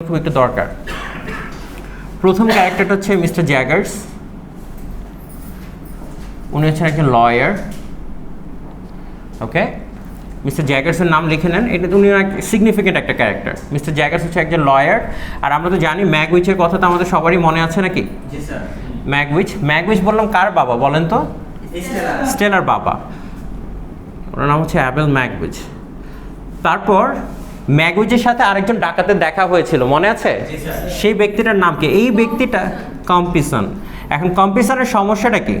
খুব একটু দরকার। প্রথম ক্যারেক্টারটা হচ্ছে মিস্টার জ্যাগার্স। উনি হচ্ছেন একজন লয়ার। ওকে, মিস্টার জ্যাগার্সের নাম লিখে নেন, এটা উনি সিগনিফিকেন্ট একটা ক্যারেক্টার। মিস্টার জ্যাগার্স হচ্ছে একজন লয়ার। আর আমরা তো জানি ম্যাগউইচের কথা তো আমাদের সবারই মনে আছে নাকি? ম্যাগউইচ বললাম কার বাবা বলেন তো? স্টেলার বাবা। ওনার নাম হচ্ছে অ্যাবেল ম্যাগউইচ। তারপর ম্যাগউইচের সাথে আরেকজন ডাকাতের দেখা হয়েছিল, মনে আছে? সেই ব্যক্তিটার নাম কি? এই ব্যক্তিটা কম্পিসন। এখন কম্পিসনের সমস্যাটা কি?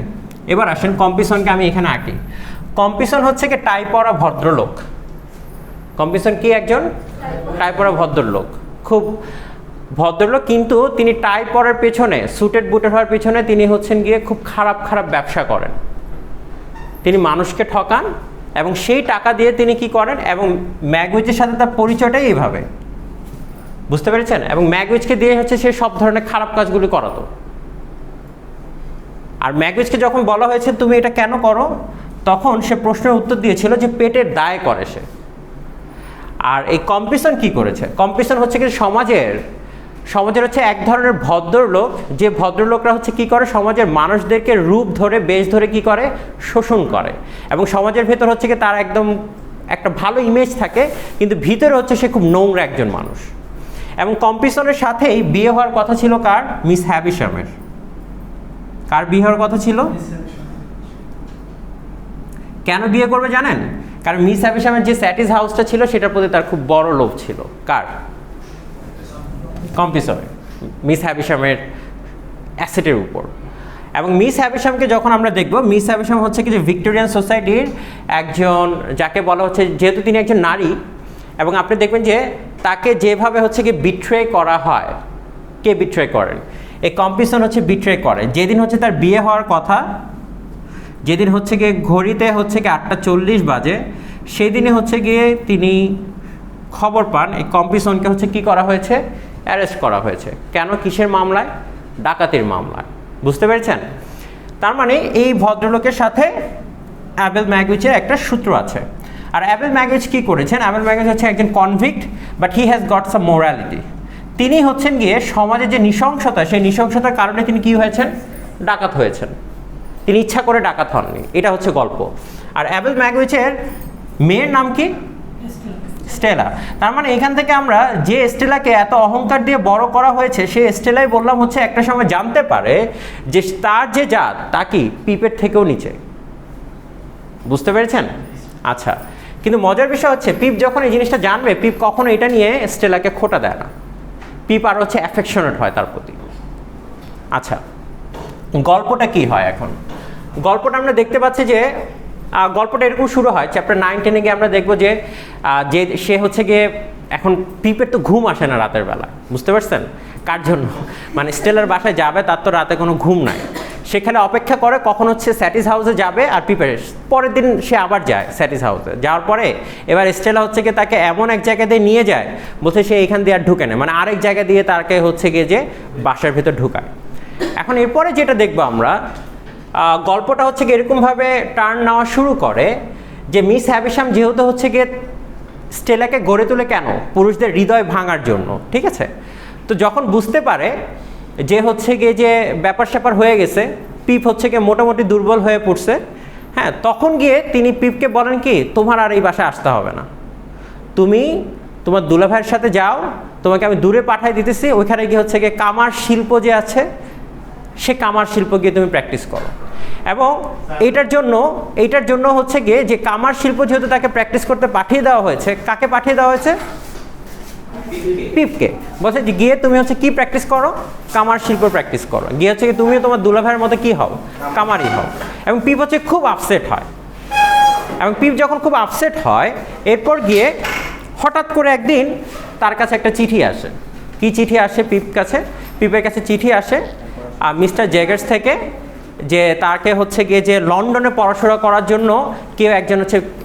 এবার আসেন কম্পিসনকে আমি এখানে আঁকি। কম্পিসন হচ্ছে কি টাই পরা ভদ্রলোক। কম্পিসন কি একজন টাই পরা ভদ্রলোক, খুব ভদ্রলোক, কিন্তু তিনি টাই পরার পেছনে, সুটেড বুটেড হওয়ার পেছনে তিনি হচ্ছেন গিয়ে খুব খারাপ খারাপ ব্যবসা করেন। তিনি মানুষকে ঠকান এবং সেই টাকা দিয়ে তিনি কি করেন, এবং ম্যাগউইচের সাথে তার পরিচয়টাই এইভাবে, বুঝতে পেরেছেন? এবং ম্যাগউইচকে দিয়ে হচ্ছে সে সব ধরনের খারাপ কাজগুলি করাতো। আর ম্যাগউইচকে যখন বলা হয়েছে তুমি এটা কেন করো, তখন সে প্রশ্নের উত্তর দিয়েছিল যে পেটের দায় করে সে। আর এই কম্পিসন কি করেছে? কম্পিসন হচ্ছে কি সমাজের হচ্ছে এক ধরনের ভদ্রলোক, যে ভদ্রলোকরা হচ্ছে কি করে, সমাজের মানুষদেরকে রূপ ধরে বেশ ধরে কি করে, শোষণ করে। এবং সমাজের ভেতর হচ্ছে কি তার একদম একটা ভালো ইমেজ থাকে, কিন্তু ভিতরে হচ্ছে সে খুব নোংরা একজন মানুষ। এবং কম্পিসনের সাথেই বিয়ে হওয়ার কথা ছিল কার? মিস হ্যাভিশামের। কার বিয়ে হওয়ার কথা ছিল? কেন বিয়ে করবে জানেন? কারণ মিস হ্যাভিশামের যে স্যাটিস হাউসটা ছিল সেটার প্রতি তার খুব বড় লোভ ছিল। কার? কম্পিসনের, মিস হ্যাভিশামের অ্যাসেটের উপর। এবং মিস হ্যাভিশামকে যখন আমরা দেখব, মিস হ্যাভিশাম হচ্ছে কি যে ভিক্টোরিয়ান সোসাইটির একজন, যাকে বলা হচ্ছে, যেহেতু তিনি একজন নারী, এবং আপনি দেখবেন যে তাকে যেভাবে হচ্ছে কি বিট্রে করা হয়, কে বিট্রে করেন? এই কম্পিসন হচ্ছে বিট্রে করে। যেদিন হচ্ছে তার বিয়ে হওয়ার কথা, যেদিন হচ্ছে গিয়ে ঘড়িতে হচ্ছে কি 8:40 বাজে, সেই দিনে হচ্ছে গিয়ে তিনি খবর পান এই কম্পিসনকে হচ্ছে কি করা হয়েছে, অ্যারেস্ট করা হয়েছে। কেন? কিসের মামলায়? ডাকাতির মামলায়। বুঝতে পেরেছেন? তার মানে এই ভদ্রলোকের সাথে অ্যাবেল ম্যাগউইচের একটা সূত্র আছে। আর অ্যাবেল ম্যাগউইচ কি করেছেন? অ্যাবেল ম্যাগউইচ হচ্ছে একজন convict, but he has got some morality. তিনি হচ্ছেন গিয়ে সমাজের যে নৃশংসতা, সেই নৃশংসতার কারণে তিনি কি হয়েছেন? ডাকাত হয়েছেন। তিনি ইচ্ছা করে ডাকাত হননি। এটা হচ্ছে গল্প। আর অ্যাবেল ম্যাগউইচের মেয়ের নাম কি? স্টেলা। তার মানে এখান থেকে আমরা যে স্টেলাকে এত অহংকার দিয়ে বড় করা হয়েছে, সেই স্টেলাই বললাম হচ্ছে একটা সময় জানতে পারে যে তার যে জাত তা কি পিপের থেকেও নিচে। বুঝতে পেরেছেন? আচ্ছা, কিন্তু মজার বিষয় হচ্ছে পিপ যখন এই জিনিসটা জানবে, পিপ কখনো এটা নিয়ে স্টেলাকে খোটা দেয় না। পিপ আর হচ্ছে অ্যাফেকশনেট হয় তার প্রতি। আচ্ছা, গল্পটা কি হয় এখন? গল্পটা আমরা দেখতে পাচ্ছি যে গল্পটা এরকম শুরু হয়। চ্যাপ্টার 9-10 গিয়ে আমরা দেখবো যে সে হচ্ছে গিয়ে, এখন পিপের তো ঘুম আসে না রাতের বেলা, বুঝতে পারছেন? কার জন্য? মানে স্টেলার বাসায় যাবে, তার তো রাতে কোনো ঘুম নাই। সেখানে অপেক্ষা করে কখন হচ্ছে স্যাটিস হাউসে যাবে, আর পিপের পরের দিন সে আবার যায় স্যাটিস হাউসে। যাওয়ার পরে এবার স্টেলা হচ্ছে গিয়ে তাকে এমন এক জায়গা দিয়ে নিয়ে যায়, বলছে সে এইখান দিয়ে আর ঢুকে নেয়, মানে আরেক জায়গা দিয়ে তাকে হচ্ছে গিয়ে যে বাসার ভেতর ঢুকায়। এখন এরপরে যেটা দেখবো আমরা, গল্পটা হচ্ছে গিয়ে এরকমভাবে টার্ন নেওয়া শুরু করে যে মিস হ্যাভিশাম যেহেতু হচ্ছে গিয়ে স্টেলাকে গড়ে তোলে কেন? পুরুষদের হৃদয় ভাঙার জন্য, ঠিক আছে? তো যখন বুঝতে পারে যে হচ্ছে গিয়ে যে ব্যাপার স্যাপার হয়ে গেছে, পিপ হচ্ছে গিয়ে মোটামুটি দুর্বল হয়ে পড়ছে, হ্যাঁ, তখন গিয়ে তিনি পিপকে বলেন কি, তোমার আর এই বাসায় আসতে হবে না, তুমি তোমার দুলাভাইয়ের সাথে যাও, তোমাকে আমি দূরে পাঠিয়ে দিতেছি, ওইখানে গিয়ে হচ্ছে গিয়ে কামার শিল্প যে আছে, সে কামার শিল্প গিয়ে তুমি প্র্যাকটিস করো। এবং এইটার জন্য হচ্ছে গিয়ে যে কামার শিল্প যেহেতু তাকে প্র্যাকটিস করতে পাঠিয়ে দেওয়া হয়েছে, কাকে পাঠিয়ে দেওয়া হয়েছে? পিপকে। বলছে যে গিয়ে তুমি হচ্ছে কি প্র্যাকটিস করো? কামার শিল্প প্র্যাকটিস করো। গিয়ে হচ্ছে কি তুমিও তোমার দুলাভাইয়ের মতো কি হও? কামারই হও। এবং পিপ হচ্ছে খুব আপসেট হয়। এবং পিপ যখন খুব আপসেট হয়, এরপর গিয়ে হঠাৎ করে একদিন তার কাছে একটা চিঠি আসে। কি চিঠি আসে পিপের কাছে চিঠি আসে মিস্টার জ্যাগার্স থেকে, যে তাকে হচ্ছে গিয়ে যে লন্ডনে পড়াশোনা করার জন্য কেউ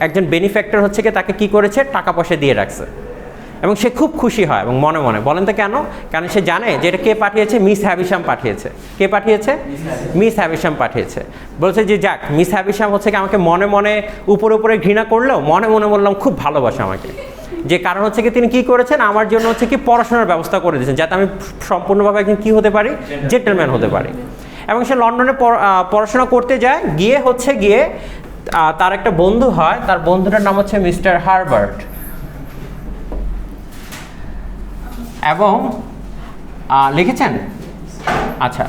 একজন বেনিফ্যাক্টর হচ্ছে গিয়ে তাকে কি করেছে, টাকা পয়সা দিয়ে রাখছে। এবং সে খুব খুশি হয় এবং মনে মনে, বলেন তো কেন? কারণ সে জানে যে এটা কে পাঠিয়েছে? মিস হ্যাভিশাম পাঠিয়েছে। কে পাঠিয়েছে? মিস হ্যাভিশাম পাঠিয়েছে। বলছে যে যাক, মিস হ্যাভিশাম হচ্ছে কি আমাকে মনে মনে উপরে উপরে ঘৃণা করলেও মনে মনে বললাম খুব ভালোবাসে আমাকে। যে কারণ হচ্ছে কি তিনি কি করেছেন, আমার জন্য হচ্ছে কি পড়াশোনার ব্যবস্থা করে দিয়েছেন যাতে আমি সম্পূর্ণভাবে একজন কী হতে পারি, জেন্টলম্যান হতে পারি। এবং সে লন্ডনে পড়াশোনা করতে যায়, গিয়ে হচ্ছে গিয়ে তার একটা বন্ধু হয়, তার বন্ধুটার নাম হচ্ছে মিস্টার হারবার্ট। এবং লিখেছেন? আচ্ছা,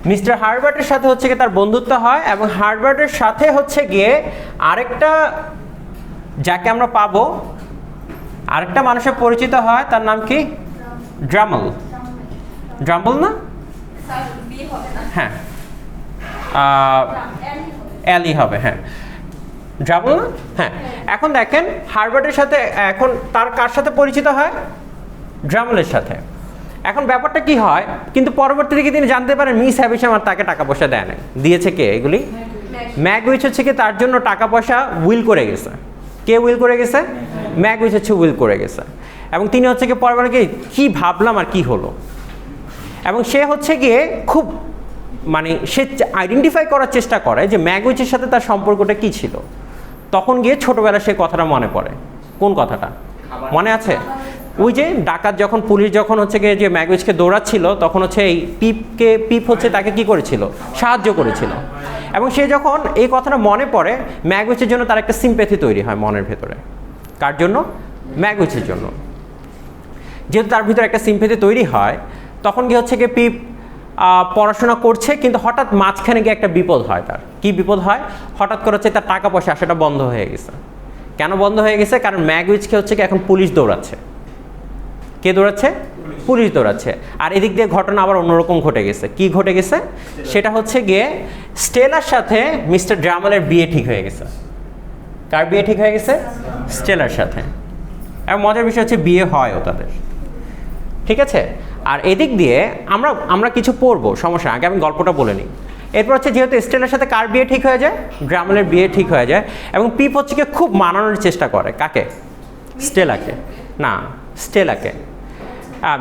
মিস্টার হারবার্টের সাথে হচ্ছে গিয়ে তার বন্ধুত্ব হয়, এবং হারবার্টের সাথে হচ্ছে গিয়ে আরেকটা যাকে আমরা পাবো, আরেকটা মানুষের পরিচিত হয়, তার নাম কি? ড্রামল। ড্রামল না? হ্যাঁ, অ্যালি হবে, হ্যাঁ, ড্রামল না? হ্যাঁ। এখন দেখেন হারবার্টের সাথে এখন তার কার সাথে পরিচিত হয়? ড্রামলের সাথে। এখন ব্যাপারটা কি হয়, কিন্তু পরবর্তী থেকে তিনি জানতে পারেন মিস হ্যাভিশাম আর তাকে টাকা পয়সা দেয় না। দিয়েছে কে এগুলি? ম্যাগউইচ হচ্ছে কি তার জন্য টাকা পয়সা উইল করে গেছে। কে উইল করে গেছে? ম্যাগউইচ হচ্ছে উইল করে গেছে। এবং তিনি হচ্ছে কি পরবর্তী কি ভাবলাম আর কি হলো, এবং সে হচ্ছে গিয়ে খুব মানে সে আইডেন্টিফাই করার চেষ্টা করে যে ম্যাগউইচের সাথে তার সম্পর্কটা কি ছিল। তখন গিয়ে ছোটবেলা সেই কথাটা মনে পড়ে। কোন কথাটা মনে আছে? ওই যে ডাকাত যখন পুলিশ যখন হচ্ছে গিয়ে যে ম্যাগউইচকে দৌড়াচ্ছিল, তখন হচ্ছে এই পিপ হচ্ছে তাকে কি করেছিল? সাহায্য করেছিল। এবং সে যখন এই কথাটা মনে পড়ে, ম্যাগউইচের জন্য তার একটা সিম্প্যাথি তৈরি হয় মনের ভেতরে। কার জন্য? ম্যাগউইচের জন্য। যেহেতু তার ভিতরে একটা সিম্প্যাথি তৈরি হয়, তখন কি হচ্ছে গিয়ে পিপ পড়াশোনা করছে, কিন্তু হঠাৎ মাঝখানে গিয়ে একটা বিপদ হয়। তার কি বিপদ হয়? হঠাৎ করে হচ্ছে তার টাকা পয়সা আসাটা বন্ধ হয়ে গেছে। কেন বন্ধ হয়ে গেছে? কারণ ম্যাগউইচকে হচ্ছে কি এখন পুলিশ দৌড়াচ্ছে। কে দৌড়াচ্ছে? পুলিশ দৌড়াচ্ছে। আর এদিক দিয়ে ঘটনা আবার অন্যরকম ঘটে গেছে। কি ঘটে গেছে? সেটা হচ্ছে গিয়ে স্টেলার সাথে মিস্টার ড্রামলের বিয়ে ঠিক হয়ে গেছে। কার বিয়ে ঠিক হয়ে গেছে? স্টেলার সাথে। এবং মজার বিষয় হচ্ছে বিয়ে হয়ও তাদের, ঠিক আছে। আর এদিক দিয়ে আমরা কিছু পড়বো, সমস্যা, আগে আমি গল্পটা বলে নিই। এরপর হচ্ছে যেহেতু স্টেলার সাথে কার বিয়ে ঠিক হয়ে যায়? ড্রামলের বিয়ে ঠিক হয়ে যায়। এবং পিপ হচ্ছে কি খুব মানানোর চেষ্টা করে। কাকে? স্টেলাকে না, স্টেলাকে।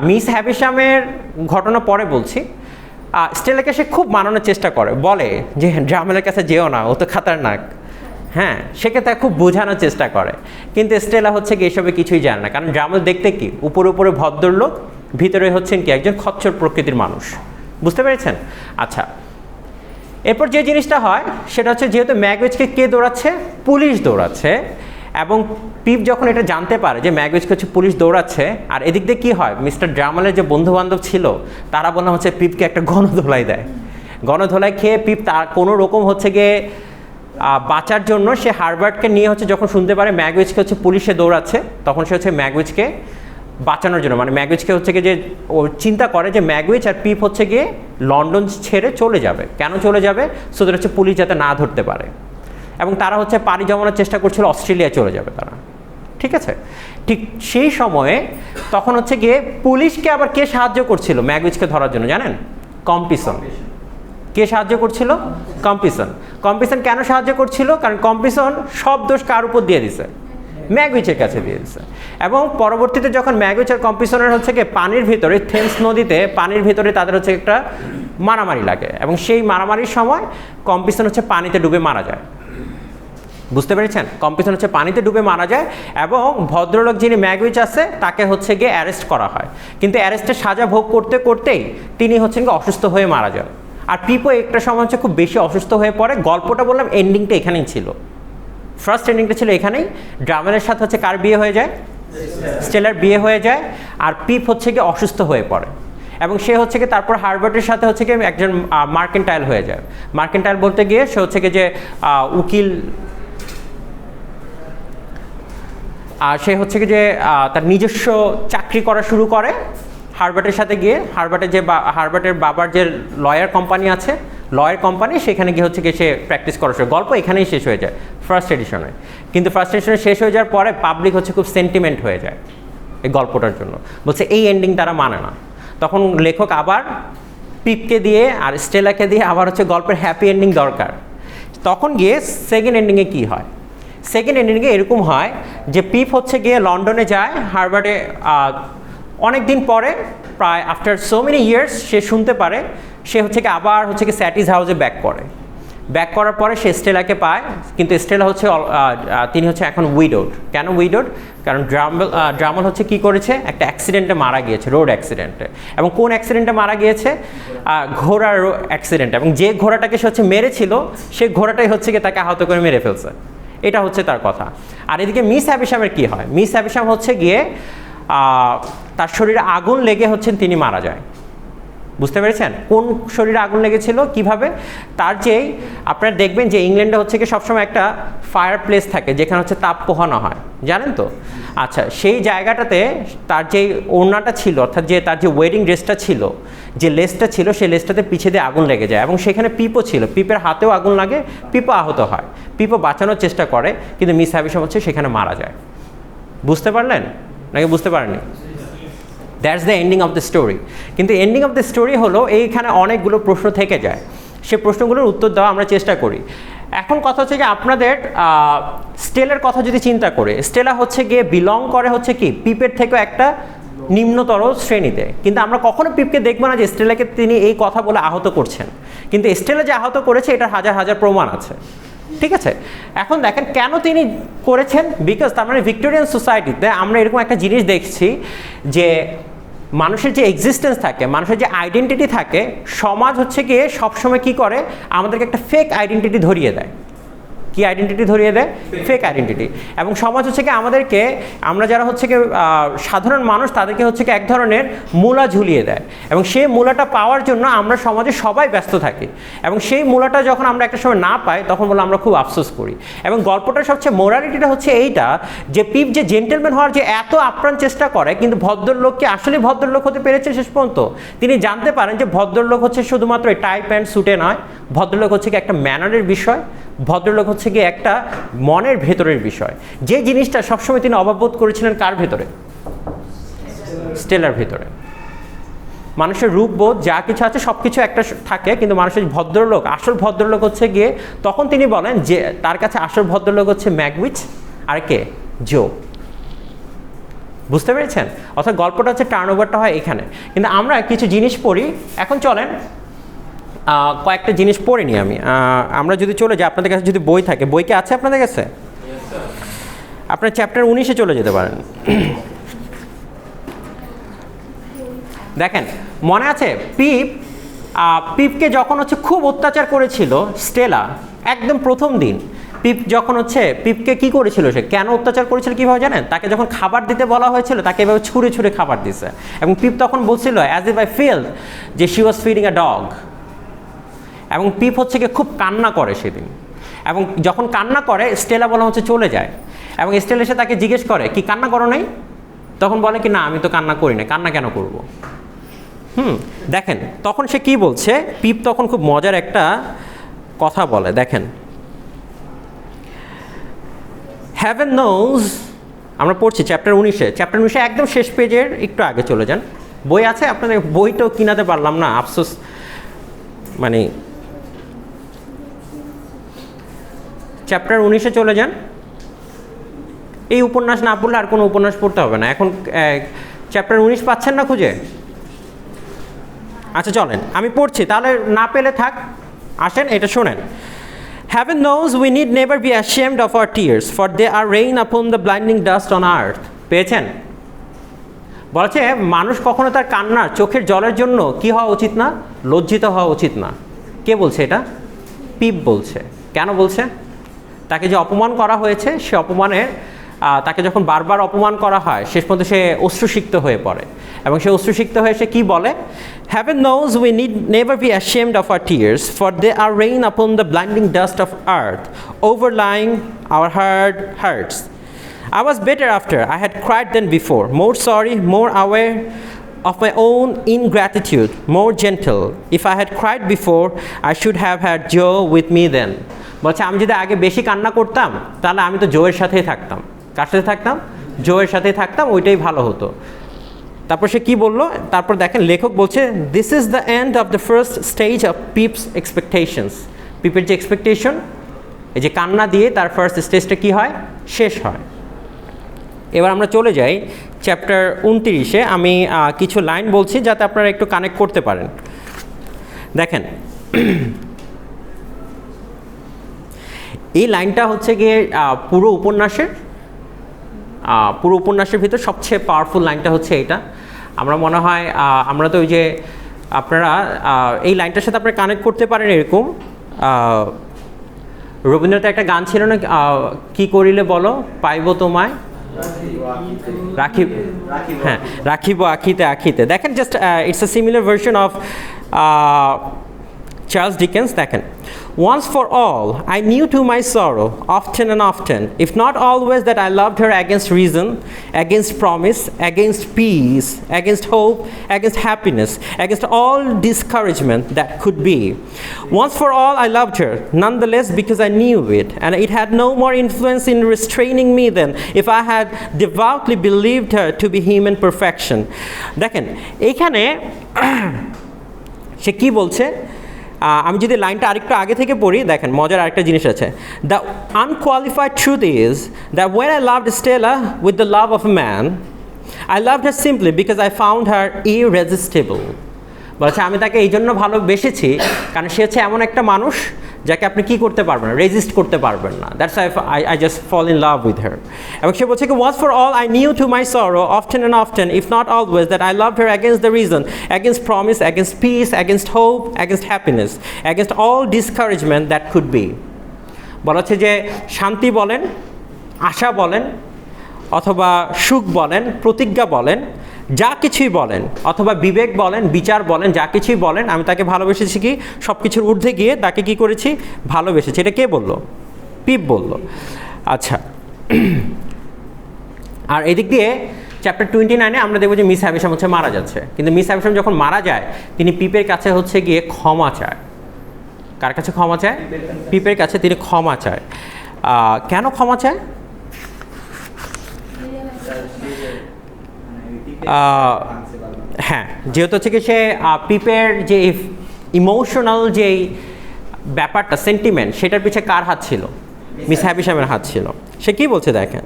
মিস হ্যাভিশামের ঘটনা পরে বলছি। স্টেলাকে সে খুব মানানোর চেষ্টা করে, বলে যে ড্রামলের কাছে যেও না, ও তো খাতারনাক। হ্যাঁ, সেক্ষেত্রে খুব বোঝানোর চেষ্টা করে, কিন্তু স্টেলা হচ্ছে কি এসবে কিছুই জানে না। কারণ ড্রামল দেখতে কি উপরে উপরে ভদ্রলোক, ভিতরে হচ্ছেন কি একজন খচ্চর প্রকৃতির মানুষ। বুঝতে পেরেছেন? আচ্ছা, এরপর যে জিনিসটা হয় সেটা হচ্ছে যেহেতু ম্যাগউইচকে কে দৌড়াচ্ছে? পুলিশ দৌড়াচ্ছে। এবং পিপ যখন এটা জানতে পারে যে ম্যাগউইচকে হচ্ছে পুলিশ দৌড়াচ্ছে, আর এদিক দিয়ে কী হয়, মিস্টার ড্রামলের যে বন্ধুবান্ধব ছিল তারা বললাম হচ্ছে পিপকে একটা গণধোলাই দেয়। গণধোলাই খেয়ে পিপ তার কোনো রকম হচ্ছে গিয়ে বাঁচার জন্য সে হারবার্টকে নিয়ে হচ্ছে যখন শুনতে পারে ম্যাগউইচকে হচ্ছে পুলিশে দৌড়াচ্ছে, তখন সে হচ্ছে ম্যাগউইচকে বাঁচানোর জন্য, মানে ম্যাগউইচকে হচ্ছে গিয়ে যে ও চিন্তা করে যে ম্যাগউইচ আর পিপ হচ্ছে গিয়ে লন্ডন ছেড়ে চলে যাবে। কেন চলে যাবে? সেটা হচ্ছে পুলিশ যাতে না ধরতে পারে। এবং তারা হচ্ছে পাড়ি জমানোর চেষ্টা করছিল, অস্ট্রেলিয়া চলে যাবে তারা, ঠিক আছে। ঠিক সেই সময়ে তখন হচ্ছে গিয়ে পুলিশকে আবার কে সাহায্য করছিল ম্যাগউইচকে ধরার জন্য জানেন? কম্পিসন। কে সাহায্য করছিল? কম্পিসন। কম্পিসন কেন সাহায্য করছিল? কারণ কম্পিসন সব দোষ কার উপর দিয়ে দিছে? ম্যাগউইচের কাছে দিয়ে দিছে। এবং পরবর্তীতে যখন ম্যাগউইচ আর কম্পিসনের হচ্ছে গিয়ে পানির ভিতরে, থেমস নদীতে পানির ভিতরে তাদের হচ্ছে একটা মারামারি লাগে, এবং সেই মারামারির সময় কম্পিসন হচ্ছে পানিতে ডুবে মারা যায়। বুঝতে পেরেছেন? কম্পিসন হচ্ছে পানিতে ডুবে মারা যায়, এবং ভদ্রলোক যিনি ম্যাগউইচ আছে তাকে হচ্ছে গিয়ে অ্যারেস্ট করা হয়। কিন্তু অ্যারেস্টের সাজা ভোগ করতে করতেই তিনি হচ্ছেন গিয়ে অসুস্থ হয়ে মারা যান। আর পিপও একটা সময় হচ্ছে খুব বেশি অসুস্থ হয়ে পড়ে। গল্পটা বললাম এন্ডিংটা এখানেই ছিল, ফার্স্ট এন্ডিংটা ছিল এখানেই। ড্রামলের সাথে হচ্ছে কার বিয়ে হয়ে যায়? স্টেলার বিয়ে হয়ে যায়। আর পিপ হচ্ছে গিয়ে অসুস্থ হয়ে পড়ে, এবং সে হচ্ছে কি তারপর হারবার্টের সাথে হচ্ছে কি একজন মার্কেন্টাইল হয়ে যায়। মার্কেন্টাইল বলতে গিয়ে সে হচ্ছে কি যে উকিল, আর সে হচ্ছে কি যে তার নিজস্ব চাকরি করা শুরু করে হারবার্টের সাথে গিয়ে। হারবার্টের বাবার যে লয়ার কোম্পানি আছে, লয়ার কোম্পানি, সেখানে গিয়ে হচ্ছে কি সে প্র্যাকটিস করা শুরু। গল্প এখানেই শেষ হয়ে যায় ফার্স্ট এডিশনে। কিন্তু ফার্স্ট এডিশনে শেষ হয়ে যাওয়ার পরে পাবলিক হচ্ছে খুব সেন্টিমেন্ট হয়ে যায় এই গল্পটার জন্য, বলছে এই এন্ডিং তারা মানে না। তখন লেখক আবার পিপকে দিয়ে আর স্টেলাকে দিয়ে আবার হচ্ছে গল্পের হ্যাপি এন্ডিং দরকার। তখন গিয়ে সেকেন্ড এন্ডিংয়ে কী হয়? সেকেন্ড এন্ডিংয়ে এরকম হয় যে পিপ হচ্ছে গিয়ে লন্ডনে যায়, হারবার্টে অনেক দিন পরে, প্রায় আফটার সো মেনি ইয়ার্স সে শুনতে পারে সে হচ্ছে কি আবার হচ্ছে কি স্যাটিস হাউসে ব্যাক করে। ব্যাক করার পরে সে স্টেলাকে পায়, কিন্তু স্টেলা হচ্ছে তিনি হচ্ছে এখন উইডোড। কেন উইডোড? কারণ ড্রামল হচ্ছে কি করেছে, একটা অ্যাক্সিডেন্টে মারা গিয়েছে, রোড অ্যাক্সিডেন্টে। এবং কোন অ্যাক্সিডেন্টে মারা গিয়েছে? ঘোড়ার অ্যাক্সিডেন্ট। এবং যে ঘোড়াটাকে সে হচ্ছে মেরেছিল সেই ঘোড়াটাই হচ্ছে কি তাকে আহত করে মেরে ফেলছে। এটা হচ্ছে তার কথা। আর এদিকে মিস হ্যাভিশামের কি হয়? মিস হ্যাভিশাম হচ্ছে গিয়ে তার শরীরে আগুন লেগে হচ্ছেন তিনি মারা যায়। বুঝতে পেরেছেন কোন শরীরে আগুন লেগেছিল কিভাবে? তার যেই আপনারা দেখবেন যে ইংল্যান্ডে হচ্ছে কি সবসময় একটা ফায়ার প্লেস থাকে যেখানে হচ্ছে তাপ পোহানো হয়, জানেন তো? আচ্ছা, সেই জায়গাটাতে তার যেই ওড়নাটা ছিল, অর্থাৎ যে তার যে ওয়েডিং ড্রেসটা ছিল, যে লেসটা ছিল, সেই লেসটাতে পিছে দিয়ে আগুন লেগে যায়। এবং সেখানে পিপও ছিল, পিপের হাতেও আগুন লাগে, পিপও আহত হয়। পিপও বাঁচানোর চেষ্টা করে, কিন্তু মিস হ্যাভিশাম হচ্ছে সেখানে মারা যায়। বুঝতে পারলেন নাকি বুঝতে পারেননি? That's the ending of the story. কিন্তু এন্ডিং অফ দ্য স্টোরি হলো এইখানে অনেকগুলো প্রশ্ন থেকে যায়, সে প্রশ্নগুলোর উত্তর দেওয়া আমরা চেষ্টা করি। এখন কথা হচ্ছে যে আপনাদের স্টেলের কথা যদি চিন্তা করে, স্টেলা হচ্ছে গিয়ে বিলং করে হচ্ছে কি পিপের থেকেও একটা নিম্নতর শ্রেণীতে। কিন্তু আমরা কখনো পিপকে দেখবো না যে স্টেলাকে তিনি এই কথা বলে আহত করছেন, কিন্তু স্টেলা যে আহত করেছে এটার হাজার হাজার প্রমাণ আছে। ঠিক আছে, এখন দেখেন কেন তিনি করেছেন। বিকজ তার মানে ভিক্টোরিয়ান সোসাইটিতে আমরা এরকম একটা জিনিস দেখছি যে মানুষের যে এক্সিস্টেন্স থাকে, মানুষের যে আইডেন্টিটি থাকে, সমাজ হচ্ছে গিয়ে সবসময় কি করে, আমাদেরকে একটা ফেক আইডেন্টিটি ধরিয়ে দেয়। কি আইডেন্টিটি ধরিয়ে দেয়? Fake identity. এবং সমাজ হচ্ছে কি আমাদেরকে, আমরা যারা হচ্ছে কি সাধারণ মানুষ, তাদেরকে হচ্ছে কি এক ধরনের মূলা ঝুলিয়ে দেয়। এবং সেই মূলাটা পাওয়ার জন্য আমরা সমাজে সবাই ব্যস্ত থাকি, এবং সেই মূলাটা যখন আমরা একটা সময় না পাই তখন বলে আমরা খুব আফসোস করি। এবং গল্পটার সবচেয়ে মোরালিটিটা হচ্ছে এইটা যে পিপ যে জেন্টেলম্যান হওয়ার যে এত আপ্রাণ চেষ্টা করে, কিন্তু ভদ্রলোককে আসলে ভদ্রলোক হতে পেরেছে শেষ পর্যন্ত। তিনি জানতে পারেন যে ভদ্রলোক হচ্ছে শুধুমাত্র টাই প্যান্ট স্যুটে নয়, ভদ্রলোক হচ্ছে কি একটা ম্যানারের বিষয়, ভদ্রলোক হচ্ছে কি একটা মনের ভেতরের বিষয়। যে জিনিসটা সবসময় তিনি অভাববোধ করেছিলেন কার ভেতরে? স্টেলার ভেতরে। মানুষের রূপবোধ যা কিছু আছে সব কিছু একটা থাকে, কিন্তু মানুষের ভদ্রলোক, আসল ভদ্রলোক হচ্ছে গিয়ে, তখন তিনি বলেন যে তার কাছে আসল ভদ্রলোক হচ্ছে ম্যাগউইচ আর কে? জো। বুঝতে পেরেছেন? অর্থাৎ গল্পটা হচ্ছে টার্ন ওভারটা হয় এখানে। কিন্তু আমরা কিছু জিনিস পড়ি, এখন চলেন কয়েকটা জিনিস পড়ে নিই আমি। আমরা যদি চলে যাই, আপনাদের কাছে যদি বই থাকে, বই কি আছে আপনাদের কাছে? আপনার চ্যাপ্টার 19-এ চলে যেতে পারেন। দেখেন, মনে আছে পিপকে যখন হচ্ছে খুব অত্যাচার করেছিল স্টেলা, একদম প্রথম দিন পিপ যখন হচ্ছে পিপকে কি করেছিল, সে কেন অত্যাচার করেছিল কীভাবে জানেন? তাকে যখন খাবার দিতে বলা হয়েছিল তাকে এভাবে ছুঁড়ে ছুঁড়ে খাবার দিছে। এবং পিপ তখন বলছিল অ্যাজ ইফ আই ফিল যে she was feeding a dog. এবং পিপ হচ্ছে গিয়ে খুব কান্না করে সেদিন, এবং যখন কান্না করে স্টেলা বলা হচ্ছে চলে যায়, এবং স্টেলা এসে তাকে জিজ্ঞেস করে কি কান্না করো নাই? তখন বলে কি না আমি তো কান্না করি না, কান্না কেন করব? দেখেন তখন সে কি বলছে, পিপ তখন খুব মজার একটা কথা বলে, দেখেন হেভেন নোজ, আমরা পড়ছি চ্যাপ্টার 19-এ একদম শেষ পেজের একটু আগে চলে যান। বই আছে আপনাদের? বইটাও কিনাতে পারলাম না, আফসোস। মানে চ্যাপ্টার 19-এ চলে যান। এই উপন্যাস না পড়লে আর কোনো উপন্যাস পড়তে হবে না। এখন চ্যাপ্টার 19 পাচ্ছেন না খুঁজে? আচ্ছা চলেন আমি পড়ছি, তাহলে না পেলে থাক, আসেন এটা শোনেন। Heaven knows we need never be ashamed of our tears, for they are rain upon the blinding dust on earth. পেয়েছেন? বলছে মানুষ কখনো তার কান্নার চোখের জলের জন্য কি হওয়া উচিত না? লজ্জিত হওয়া উচিত না। কে বলছে এটা? পিপ বলছে। কেন বলছে? তাকে যে অপমান করা হয়েছে, সে অপমানের তাকে যখন বারবার অপমান করা হয় শেষ পর্যন্ত সে অশ্রুসিক্ত হয়ে পড়ে, এবং সে অশ্রুসিক্ত হয়ে সে কী বলে? Heaven knows we need never be ashamed of our tears, for they are rain upon the blinding dust of earth, overlying our hard hearts. I was better after I had cried than before, more sorry, more aware of my own ingratitude, more gentle. If I had cried before, I should have had Joe with me then. বলছে আমি যদি আগে বেশি কান্না করতাম তাহলে আমি তো জোয়ের সাথেই থাকতাম। কার সাথে থাকতাম? জোয়ের সাথেই থাকতাম, ওইটাই ভালো হতো। তারপর সে কি বললো? তারপর দেখেন লেখক বলছে this is the end of the first stage of Pip's expectations. পিপের যে এক্সপেকটেশন, এই যে কান্না দিয়ে তার ফার্স্ট স্টেজটা কি হয়? শেষ হয়। এবার আমরা চলে যাই চ্যাপ্টার 29-এ। আমি কিছু লাইন বলছি যাতে আপনারা একটু কানেক্ট করতে পারেন। দেখেন এই লাইনটা হচ্ছে গিয়ে পুরো উপন্যাসের ভিতর সবচেয়ে পাওয়ারফুল লাইনটা হচ্ছে এইটা। আমরা মনে হয় আমরা তো ওই যে আপনারা এই লাইনটার সাথে আপনারা কানেক্ট করতে পারেন এরকম, রবীন্দ্রনাথের একটা গান ছিল না, কি করিলে বলো পাইব তোমায়, রাখিব আখিতে আখিতে। দেখেন just it's a similar version of Charles Dickens. দেখেন, once for all I knew to my sorrow often and often, if not always, that I loved her against reason, against promise, against peace, against hope, against happiness, against all discouragement that could be. Once for all I loved her, nonetheless, because I knew it, and it had no more influence in restraining me than if I had devoutly believed her to be human perfection. দেখেন এইখানে সে কি বলছে, আমি যদি লাইনটা আরেকটু আগে থেকে পড়ি, দেখেন মজার আরেকটা জিনিস আছে। The unqualified truth is that when I loved Stella with the love of a man, I loved her simply because I found her irresistible. বলছে আমি তাকে এই জন্য ভালোবেসেছি কারণ সে হচ্ছে এমন একটা মানুষ যাকে আপনি কি করতে পারবেন না, রেজিস্ট করতে পারবেন না। That's I just fall in love with her. এবং সে বলছে কি, once for all I knew to my sorrow often and often, if not always, that I love her against the reason, against promise, against peace, against hope, against happiness, against all discouragement that could be. বলা হচ্ছে যে শান্তি বলেন, আশা বলেন, অথবা সুখ বলেন, প্রতিজ্ঞা বলেন, যা কিছুই বলেন, অথবা বিবেক বলেন, বিচার বলেন, যা কিছুই বলেন, আমি তাকে ভালোবেসেছি কি সব কিছুর ঊর্ধ্বে গিয়ে তাকে কি করেছি, ভালোবেসেছি। এটা কে বললো? পিপ বলল। আচ্ছা, আর এদিক দিয়ে চ্যাপ্টার 29-এ আমরা দেখবো যে মিস হ্যাভিশাম হচ্ছে মারা যাচ্ছে, কিন্তু মিস হ্যাভিশাম যখন মারা যায় তিনি পিপের কাছে হচ্ছে গিয়ে ক্ষমা চায়। কার কাছে ক্ষমা চায়? পিপের কাছে তিনি ক্ষমা চায়। কেন ক্ষমা চায়? হ্যাঁ, যেহেতু হচ্ছে কি সে পিপের যে ইমোশনাল যেই ব্যাপারটা, সেন্টিমেন্ট, সেটার পিছিয়ে কার হাত ছিল? মিস হ্যাভিশামের হাত ছিল। সে কি বলছে দেখেন,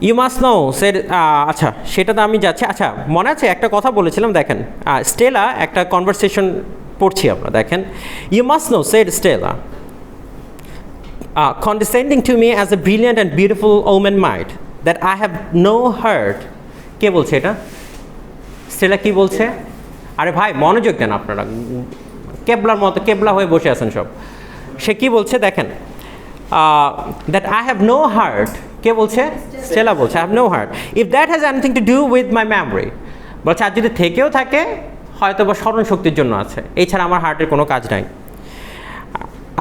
ইউ মাস্ট নো সে, আচ্ছা সেটা তো আমি যাচ্ছি। আচ্ছা, মনে আছে একটা কথা বলেছিলাম, দেখেন স্টেলা একটা কনভারসেশন পড়ছি আমরা, দেখেন, you must know said Stella, condescending to me as a brilliant and beautiful woman might, that I have no hurt. কে বলছে এটা? স্টেলা কি বলছে? আরে ভাই মনোযোগ দেন আপনারা, কেবলার মতো কেবলা হয়ে বসে আছেন সব। সে কি বলছে দেখেন, that I have no heart. কে বলছে? স্টেলা বলছে I have no heart. If that has anything to do with my memory. বলছে আর যদি থেকেও থাকে হয়তো বা স্মরণ শক্তির জন্য আছে, এছাড়া আমার হার্টের কোনো কাজ নাই।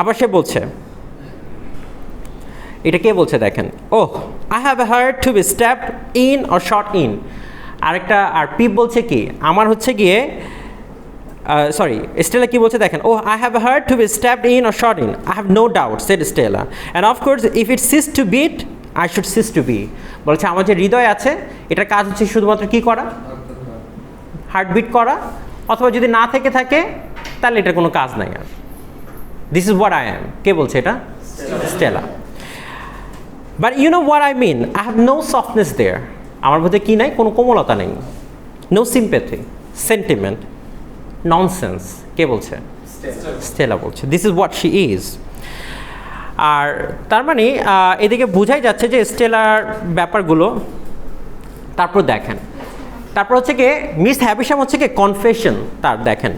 আবার সে বলছে, এটা কে বলছে দেখেন, oh I have a heart to be stabbed in or shot in. আরেকটা, আর পিপ বলছে কি, আমার হচ্ছে গিয়ে সরি স্টেলা কি বলছে দেখেন, oh I have a heart to be stabbed in or shot in, I have no doubt said Stella, and of course if it cease to beat I should cease to be. বলছে আমার যে হৃদয় আছে এটার কাজ হচ্ছে শুধুমাত্র কি করা, হার্টবিট করা, অথবা যদি না থেকে থাকে তাহলে এটার কোনো কাজ নাই আর। This is what I am. কে বলছে এটা? Stella. But you know what I mean, I have no softness there. আমার মধ্যে কি নাই, কোনো কোমলতা নেই, no sympathy, sentiment, nonsense. কে বলছে? স্টেলা বলছে this is what she is. আর তার মানে এদিকে বোঝাই যাচ্ছে যে স্টেলার ব্যাপারগুলো। তারপর দেখেন, তারপর হচ্ছে কি মিস হ্যাভিশাম হচ্ছে কি কনফেশন তার, দেখেন,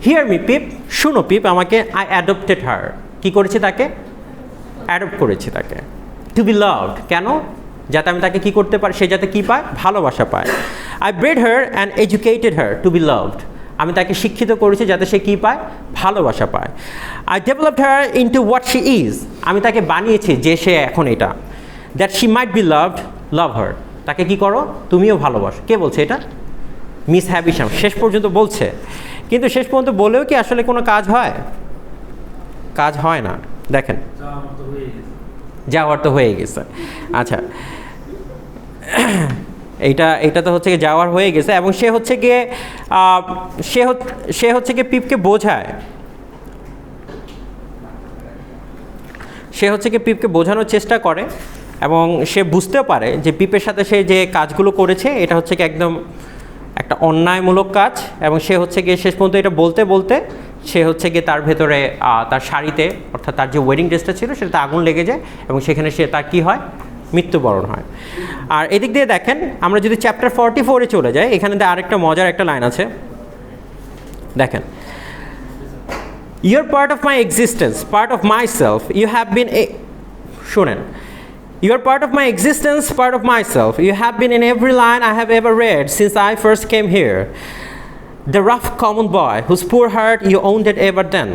হিয়ার মি পিপ, শুনো পিপ আমাকে, আই অ্যাডপ্টেড হার, কি করেছি তাকে? অ্যাডপ্ট করেছি তাকে। টু বি লাভড, কেন? যাতে আমি তাকে কি করতে পারি, সে যাতে কি পায়, ভালোবাসা পায়। I bred her and educated her to be loved, আমি তাকে শিক্ষিত করেছি যাতে সে কি পায়, ভালোবাসা পায়। I developed her into what she is, আমি তাকে বানিয়েছি যে সে এখন এটা। That she might be loved, love her, তাকে কি করো, তুমিও ভালোবাসো। কে বলছে এটা? মিস হ্যাভিশাম শেষ পর্যন্ত বলছে, কিন্তু শেষ পর্যন্ত বলেও কি আসলে কোনো কাজ হয়? কাজ হয় না। দেখেন, যাওয়ার তো হয়ে গেছে। আচ্ছা, এইটা তো হচ্ছে গিয়ে যাওয়ার হয়ে গেছে, এবং সে হচ্ছে গিয়ে সে হচ্ছে গিয়ে পিপকে বোঝায়, সে হচ্ছে গিয়ে পিপকে বোঝানোর চেষ্টা করে, এবং সে বুঝতেও পারে যে পিপের সাথে সে যে কাজগুলো করেছে এটা হচ্ছে কি একদম একটা অন্যায়মূলক কাজ, এবং সে হচ্ছে গিয়ে শেষ পর্যন্ত এটা বলতে বলতে সে হচ্ছে গিয়ে তার ভেতরে তার শাড়িতে অর্থাৎ তার যে ওয়েডিং ড্রেসটা ছিল সেটাতে আগুন লেগে যায় এবং সেখানে সে তার কী হয়, মৃত্যুবরণ হয়। আর এদিক দিয়ে দেখেন আমরা যদি চ্যাপ্টার 44-এ চলে যাই, এখানে আরেকটা মজার একটা লাইন আছে, দেখেন, You're part of my existence, part of myself. You have been শুনেন, You're part of my existence, part of myself. You have been in every line I have ever read since I first came here. The rough common boy whose poor heart you owned it ever then.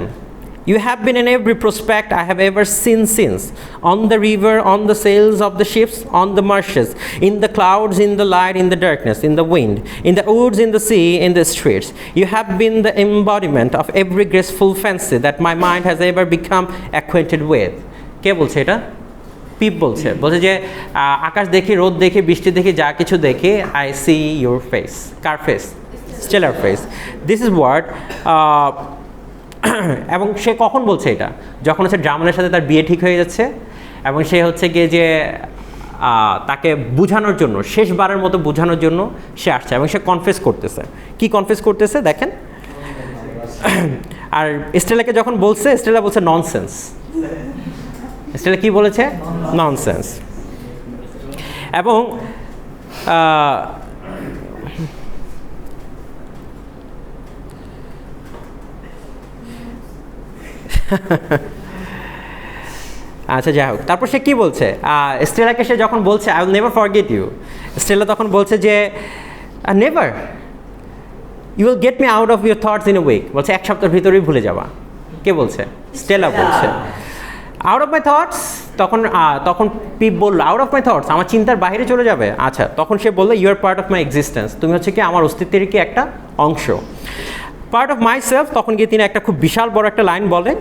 You have been in every prospect I have ever seen since. On the river, on the sails of the ships, on the marshes, in the clouds, in the light, in the darkness, in the wind, in the woods, in the sea, in the streets. You have been the embodiment of every graceful fancy that my mind has ever become acquainted with. কে বলছে এটা? পিপ বলছে যে আকাশ দেখি, রোদ দেখি, বৃষ্টি দেখি, যা কিছু দেখি, আই সি ইউর ফেস। কার ফেস? স্টেলার ফেস। This is word. এবং সে কখন বলছে এটা? যখন হচ্ছে ড্রামনের সাথে তার বিয়ে ঠিক হয়ে যাচ্ছে এবং সে হচ্ছে গিয়ে যে তাকে বোঝানোর জন্য, শেষবারের মতো বোঝানোর জন্য সে আসছে এবং সে কনফেস করতেছে। কি কনফেস করতেছে দেখেন। আর স্টেলাকে যখন বলছে, স্টেলা বলছে ননসেন্স। স্টেলা কি বলেছে? ননসেন্স। এবং আচ্ছা যাই হোক, তারপর সে কি বলছে? স্টেলাকে সে যখন বলছে I will never forget you, Stella তখন বলছে যে never, you will get me out of your thoughts in a week. বলছে এক সপ্তাহের ভিতরেই ভুলে যাবা। কে বলছে? স্টেলা বলছে। আউট অফ মাই থটস, তখন পিপ বললো আউট অফ মাই থটস, আমার চিন্তার বাইরে চলে যাবে। আচ্ছা, তখন সে বললো you are part of my existence, তুমি হচ্ছে কি আমার অস্তিত্বের কি একটা অংশ। পার্ট অফ মাই সেলফ, তখন গিয়ে তিনি একটা খুব বিশাল বড় একটা লাইন বলেন।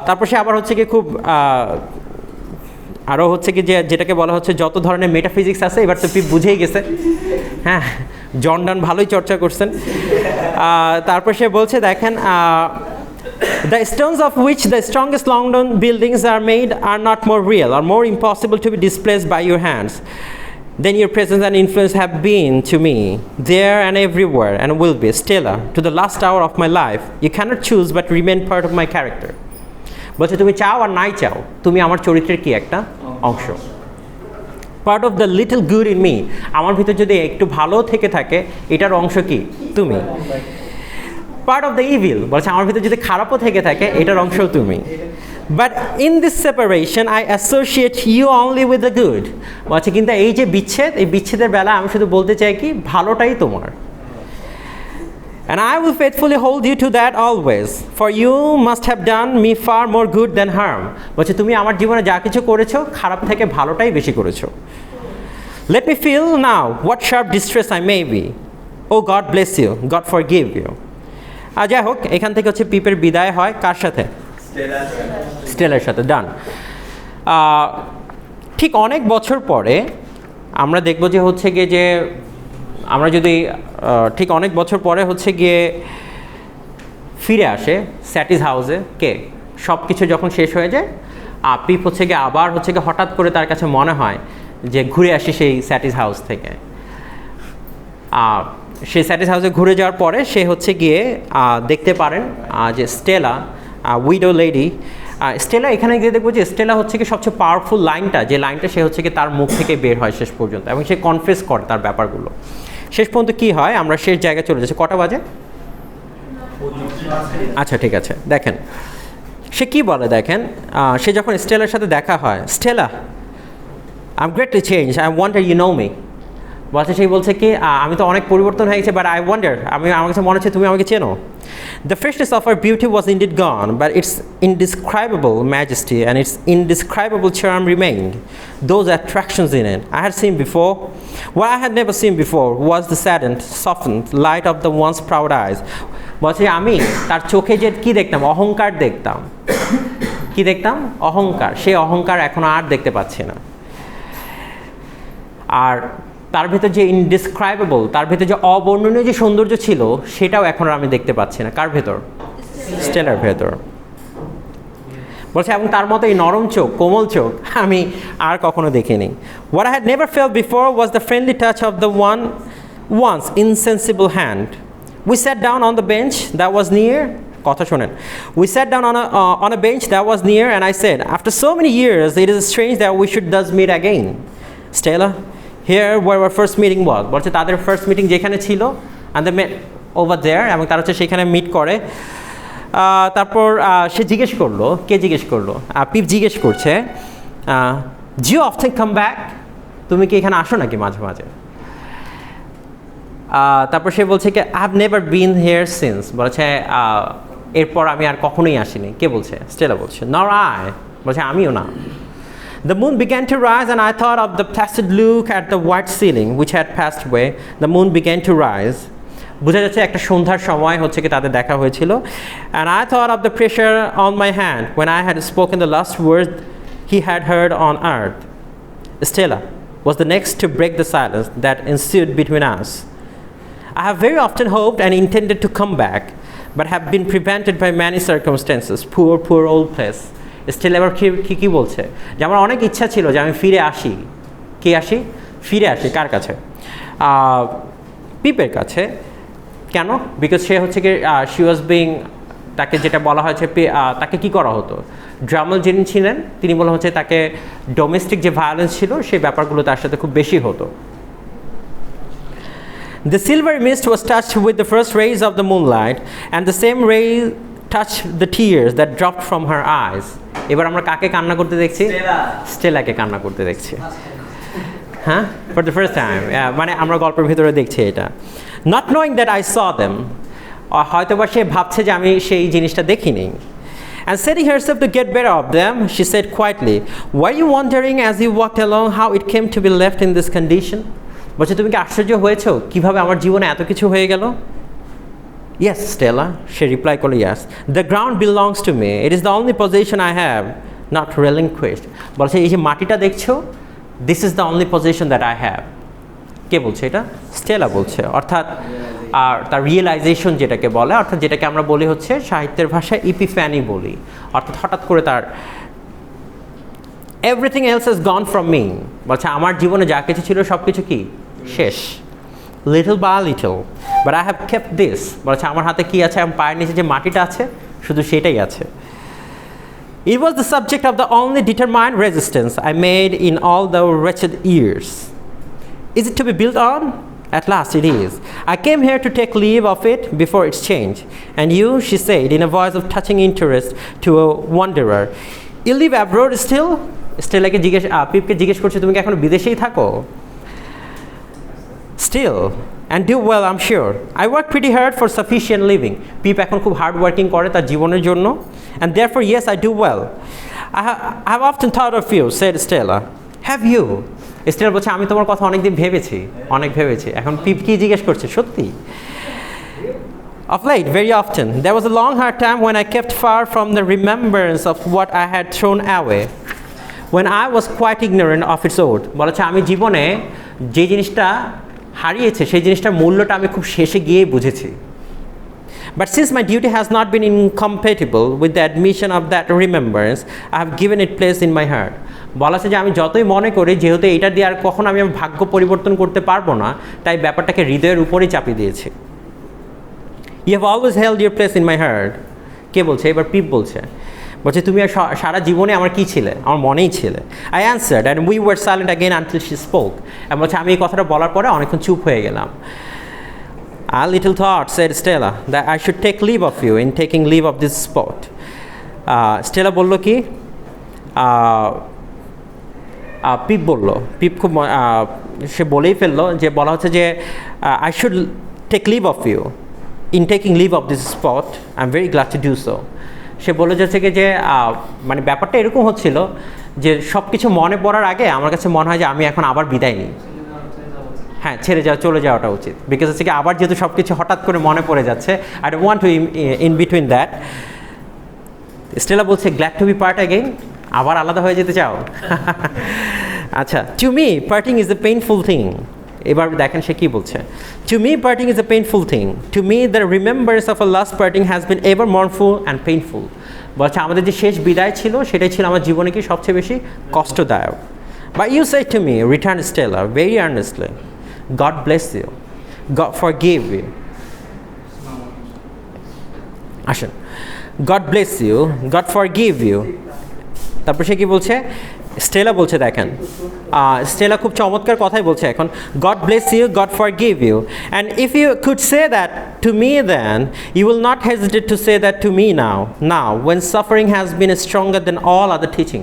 তারপর সে আবার হচ্ছে কি খুব আরও হচ্ছে কি যেটাকে বলা হচ্ছে যত ধরনের মেটাফিজিক্স আছে, এবার তো পিপ বুঝেই গেছে। হ্যাঁ, জর্ডান ভালোই চর্চা করছেন। তারপর সে বলছে দেখেন, the stones of which the strongest London buildings are made are not more real or more impossible to be displaced by your hands than your presence and influence have been to me, there and everywhere, and will be, Stella, to the last hour of my life. You cannot choose but remain part of my character. বলছে তুমি চাও আর নাই চাও, তুমি আমার চরিত্রের কি একটা অংশ। Part of the little good in me, আমার ভিতর যদি একটু ভালো থেকে থাকে, এটার অংশ কি তুমি। পার্ট অফ দ্য ইভিল, বলছে আমার ভিতরে যদি খারাপও থেকে থাকে, এটার অংশও তুমি। But in this separation I associate you only with the good. বলছে কিন্তু এই যে বিচ্ছেদ, এই বিচ্ছেদের বেলা আমি শুধু বলতে চাই কি ভালোটাই তোমার। And I will faithfully hold you to that always, for you must have done me far more good than harm. বলছে তুমি আমার জীবনে যা কিছু করেছো, খারাপ থেকে ভালোটাই বেশি করেছো। Let me feel now what sharp distress I may be. Oh God bless you, God forgive you. যাই হোক, এখান থেকে হচ্ছে পিপের বিদায় হয় কার সাথে? স্টেলার সাথে। ডান। ঠিক অনেক বছর পরে আমরা দেখব যে হচ্ছে গিয়ে যে আমরা যদি ঠিক অনেক বছর পরে হচ্ছে গিয়ে ফিরে আসে স্যাটিস হাউসে, কে সব কিছু যখন শেষ হয়ে যায়, পিপ হচ্ছে গিয়ে আবার হচ্ছে গিয়ে হঠাৎ করে তার কাছে মনে হয় যে ঘুরে আসি সেই স্যাটিস হাউস থেকে। সেই স্যাটিস হাউসে ঘুরে যাওয়ার পরে সে হচ্ছে গিয়ে দেখতে পারেন যে স্টেলা, উইডো লেডি। স্টেলা এখানে গিয়ে দেখবো যে স্টেলা হচ্ছে কি সবচেয়ে পাওয়ারফুল লাইনটা, যে লাইনটা সে হচ্ছে কি তার মুখ থেকে বের হয় শেষ পর্যন্ত, এবং সে কনফেস করে তার ব্যাপারগুলো। শেষ পর্যন্ত কি হয়, আমরা শেষ জায়গায় চলে যাচ্ছি। কটা বাজে? আচ্ছা ঠিক আছে, দেখেন সে কি বলে। দেখেন সে যখন স্টেলার সাথে দেখা হয়, Stella I am greatly change, I wonder you know me. বলছে সেই বলছে কি আমি তো অনেক পরিবর্তন হয়ে গেছে, বাট আই ওয়ান্ডার, আমার কাছে মনে হচ্ছে তুমি আমাকে চেনো। The freshness of her beauty was indeed gone, but its indescribable majesty and its indescribable charm remained. Those attractions in it I had seen before. What I had never seen before was the saddened, softened light of the once proud eyes. বলছে আমি তার চোখে যে কি দেখতাম, অহংকার দেখতাম। কি দেখতাম? অহংকার। সেই অহংকার এখন আর দেখতে পাচ্ছি না। আর তার ভেতর যে ইনডিসক্রাইবেবল, তার ভেতর যে অবর্ণনীয় যে সৌন্দর্য ছিল, সেটাও এখন আমি দেখতে পাচ্ছি না। কার ভেতর? স্টেলার ভেতর। বলছে এবং তার মতো এই নরম চোখ, কোমল চোখ আমি আর কখনো দেখিনি। What I had never felt before was the friendly touch of the once insensible hand. We sat down on the bench that was near, কথা শোনেন। We sat down on a bench that was near and I said, after so many years, it is strange that we should thus meet again. Stella, here where our first meeting was. বলছে তাদের first meeting যেখানে ছিল and they met over there এবং তারা হচ্ছে সেখানে meet করে। তারপর সে জিজ্ঞেস করলো, কে জিজ্ঞেস করলো? পিপ জিজ্ঞেস করছে, do you often come back? তুমি কি এখানে আসো নাকি মাঝে মাঝে? তারপর সে বলছে কি I have never been here since. বলছে এরপর আমি আর কখনোই আসিনি। কে বলছে? স্টেলা বলছে। Nor I. বলছে আমিও না। The moon began to rise and I thought of the placid look at the white ceiling which had passed away. The moon began to rise. বোঝা যাচ্ছে একটা সন্ধ্যার সময় হচ্ছে কি তাদের দেখা হয়েছিল। And I thought of the pressure on my hand when I had spoken the last words he had heard on earth. Stella was the next to break the silence that ensued between us. I have very often hoped and intended to come back, but have been prevented by many circumstances. Poor old place. Stella এবার কি বলছে? যে আমার অনেক ইচ্ছা ছিল যে আমি ফিরে আসি। কে আসি? ফিরে আসি কার কাছে? পিপের কাছে। কেন? বিকজ সে হচ্ছে কি শি ওয়াজ বিং, তাকে যেটা বলা হয়েছে তাকে কি করা হতো? ড্রামাল যিনি ছিলেন তিনি বলা হচ্ছে তাকে ডোমেস্টিক যে ভায়োলেন্স ছিল সেই ব্যাপারগুলো তার সাথে খুব বেশি হতো। The silver mist was touched with the first rays of the moonlight and the same ray touched the tears that dropped from her eyes. এবার আমরা কাকে কান্না করতে দেখছি? স্টেলাকে কান্না করতে দেখছি। হ্যাঁ, ফর দ্য ফার্স্ট টাইম। মানে আমরা গল্পের ভিতরে দেখছি এটা। Not knowing that I saw them. হয়তোবা সে ভাবছে যে আমি সেই জিনিসটা দেখিনি। And setting herself to get better of them, she said quietly, were you wondering as you walked along how it came to be left in this condition? বলছে তুমি কি আশ্চর্য হয়েছো কিভাবে আমার জীবনে এত কিছু হয়ে গেল? Yes, Stella, she replied করলো, yes. The ground belongs to me. It is the only possession I have, not relinquished. বলছে এই যে মাটিটা দেখছো, this is the only possession that I have. কে বলছে এটা? স্টেলা বলছে। অর্থাৎ আর তার রিয়েলাইজেশন যেটাকে বলে, অর্থাৎ যেটাকে আমরা বলি হচ্ছে সাহিত্যের ভাষায় ইপিফ্যানি বলি, অর্থাৎ হঠাৎ করে তার everything else has gone from me. বলছে আমার জীবনে যা কিছু ছিল সব কিছু কি শেষ। লিটল বা little but I have kept this. বলছে আমার হাতে কি আছে? আমার পায়ের নিচে যে মাটিটা আছে শুধু সেটাই আছে। It was the subject of the only determined resistance I made in all the wretched years. Is it to be built on? At last it is. I came here to take leave of it before its change. And you, she said in a voice of touching interest to a wanderer, you live abroad still? স্টেলাকে পিপকে জিজ্ঞেস করছে তুমি কি এখন বিদেশেই থাকো? Still, and do well, I'm sure. I work pretty hard for sufficient living. পিপ এখন খুব hard working করে তার জীবনের জন্য। And therefore, yes, I do well. I have often thought of you, said Stella. Have you? Stella বলছে আমি তোমার কথা অনেকদিন ভেবেছি, অনেক ভেবেছি। এখন পিপ কি জিজ্ঞেস করছে? সত্যি? Of late, very often, there was a long hard time when I kept far from the remembrance of what I had thrown away, when I was quite ignorant of its worth. বলেছে আমি জীবনে যে জিনিসটা হারিয়েছে সেই জিনিসটার মূল্যটা আমি খুব শেষে গিয়ে বুঝেছি। But since my duty has not been incompatible with the admission of that remembrance, I have given it place in my heart. বলাছে যে আমি যতই মনে করি যেহেতু এটা দিয়ে আর কখনো আমি আমার ভাগ্য পরিবর্তন করতে পারবো না, তাই ব্যাপারটাকে হৃদয়ের উপরেই চাপিয়ে দিয়েছি। You have always held your place in my heart. কে বলছে? এবার পিপ বলছে। বলছে তুমি আর সারা জীবনে আমার কি ছিলে? আমার মনেই ছিলে। I answered and we were silent again until she spoke. এবং বলছে আমি এই কথাটা বলার পরে অনেকক্ষণ চুপ হয়ে গেলাম। I little thought, said Stella, that I should take leave of you in taking leave of this spot. Stella বলল কি? পিপ বলল, পিপ খুব সে বলেই ফেললো যে বলা হচ্ছে যে I should take leave of you in taking leave of this spot. I'm very glad to do so. সে বলে যাচ্ছে কি যে মানে ব্যাপারটা এরকম হচ্ছিল যে সব কিছু মনে পড়ার আগে আমার কাছে মনে হয় যে আমি এখন আবার বিদায় নিই। হ্যাঁ, ছেড়ে যাওয়া, চলে যাওয়াটা উচিত। বিকজ হচ্ছে কি আবার যেহেতু সব কিছু হঠাৎ করে মনে পড়ে যাচ্ছে, I don't want to in between that. Stella বলছে glad to be part again, আবার আলাদা হয়ে যেতে চাও? আচ্ছা, to me parting is a painful thing. এবার দেখেন সে কি বলছে। To me parting is a painful thing. To me the remembrance of a last parting has been ever mournful and painful. বলছে আমাদের যে শেষ বিদায় ছিল সেটাই ছিল আমার জীবনে কি সবচেয়ে বেশি কষ্টদায়ক। But you said to me, return Stella very earnestly, God bless you. God forgive you. আসেন, God bless you, God forgive you. তারপর সে কি বলছে, স্টেলা বলছে, দেখেন স্টেলা খুব চমৎকার কথাই বলছে এখন, God bless you, God forgive you, and if you could say that to me then you will not hesitate to say that to me now when suffering has been stronger than all other teaching.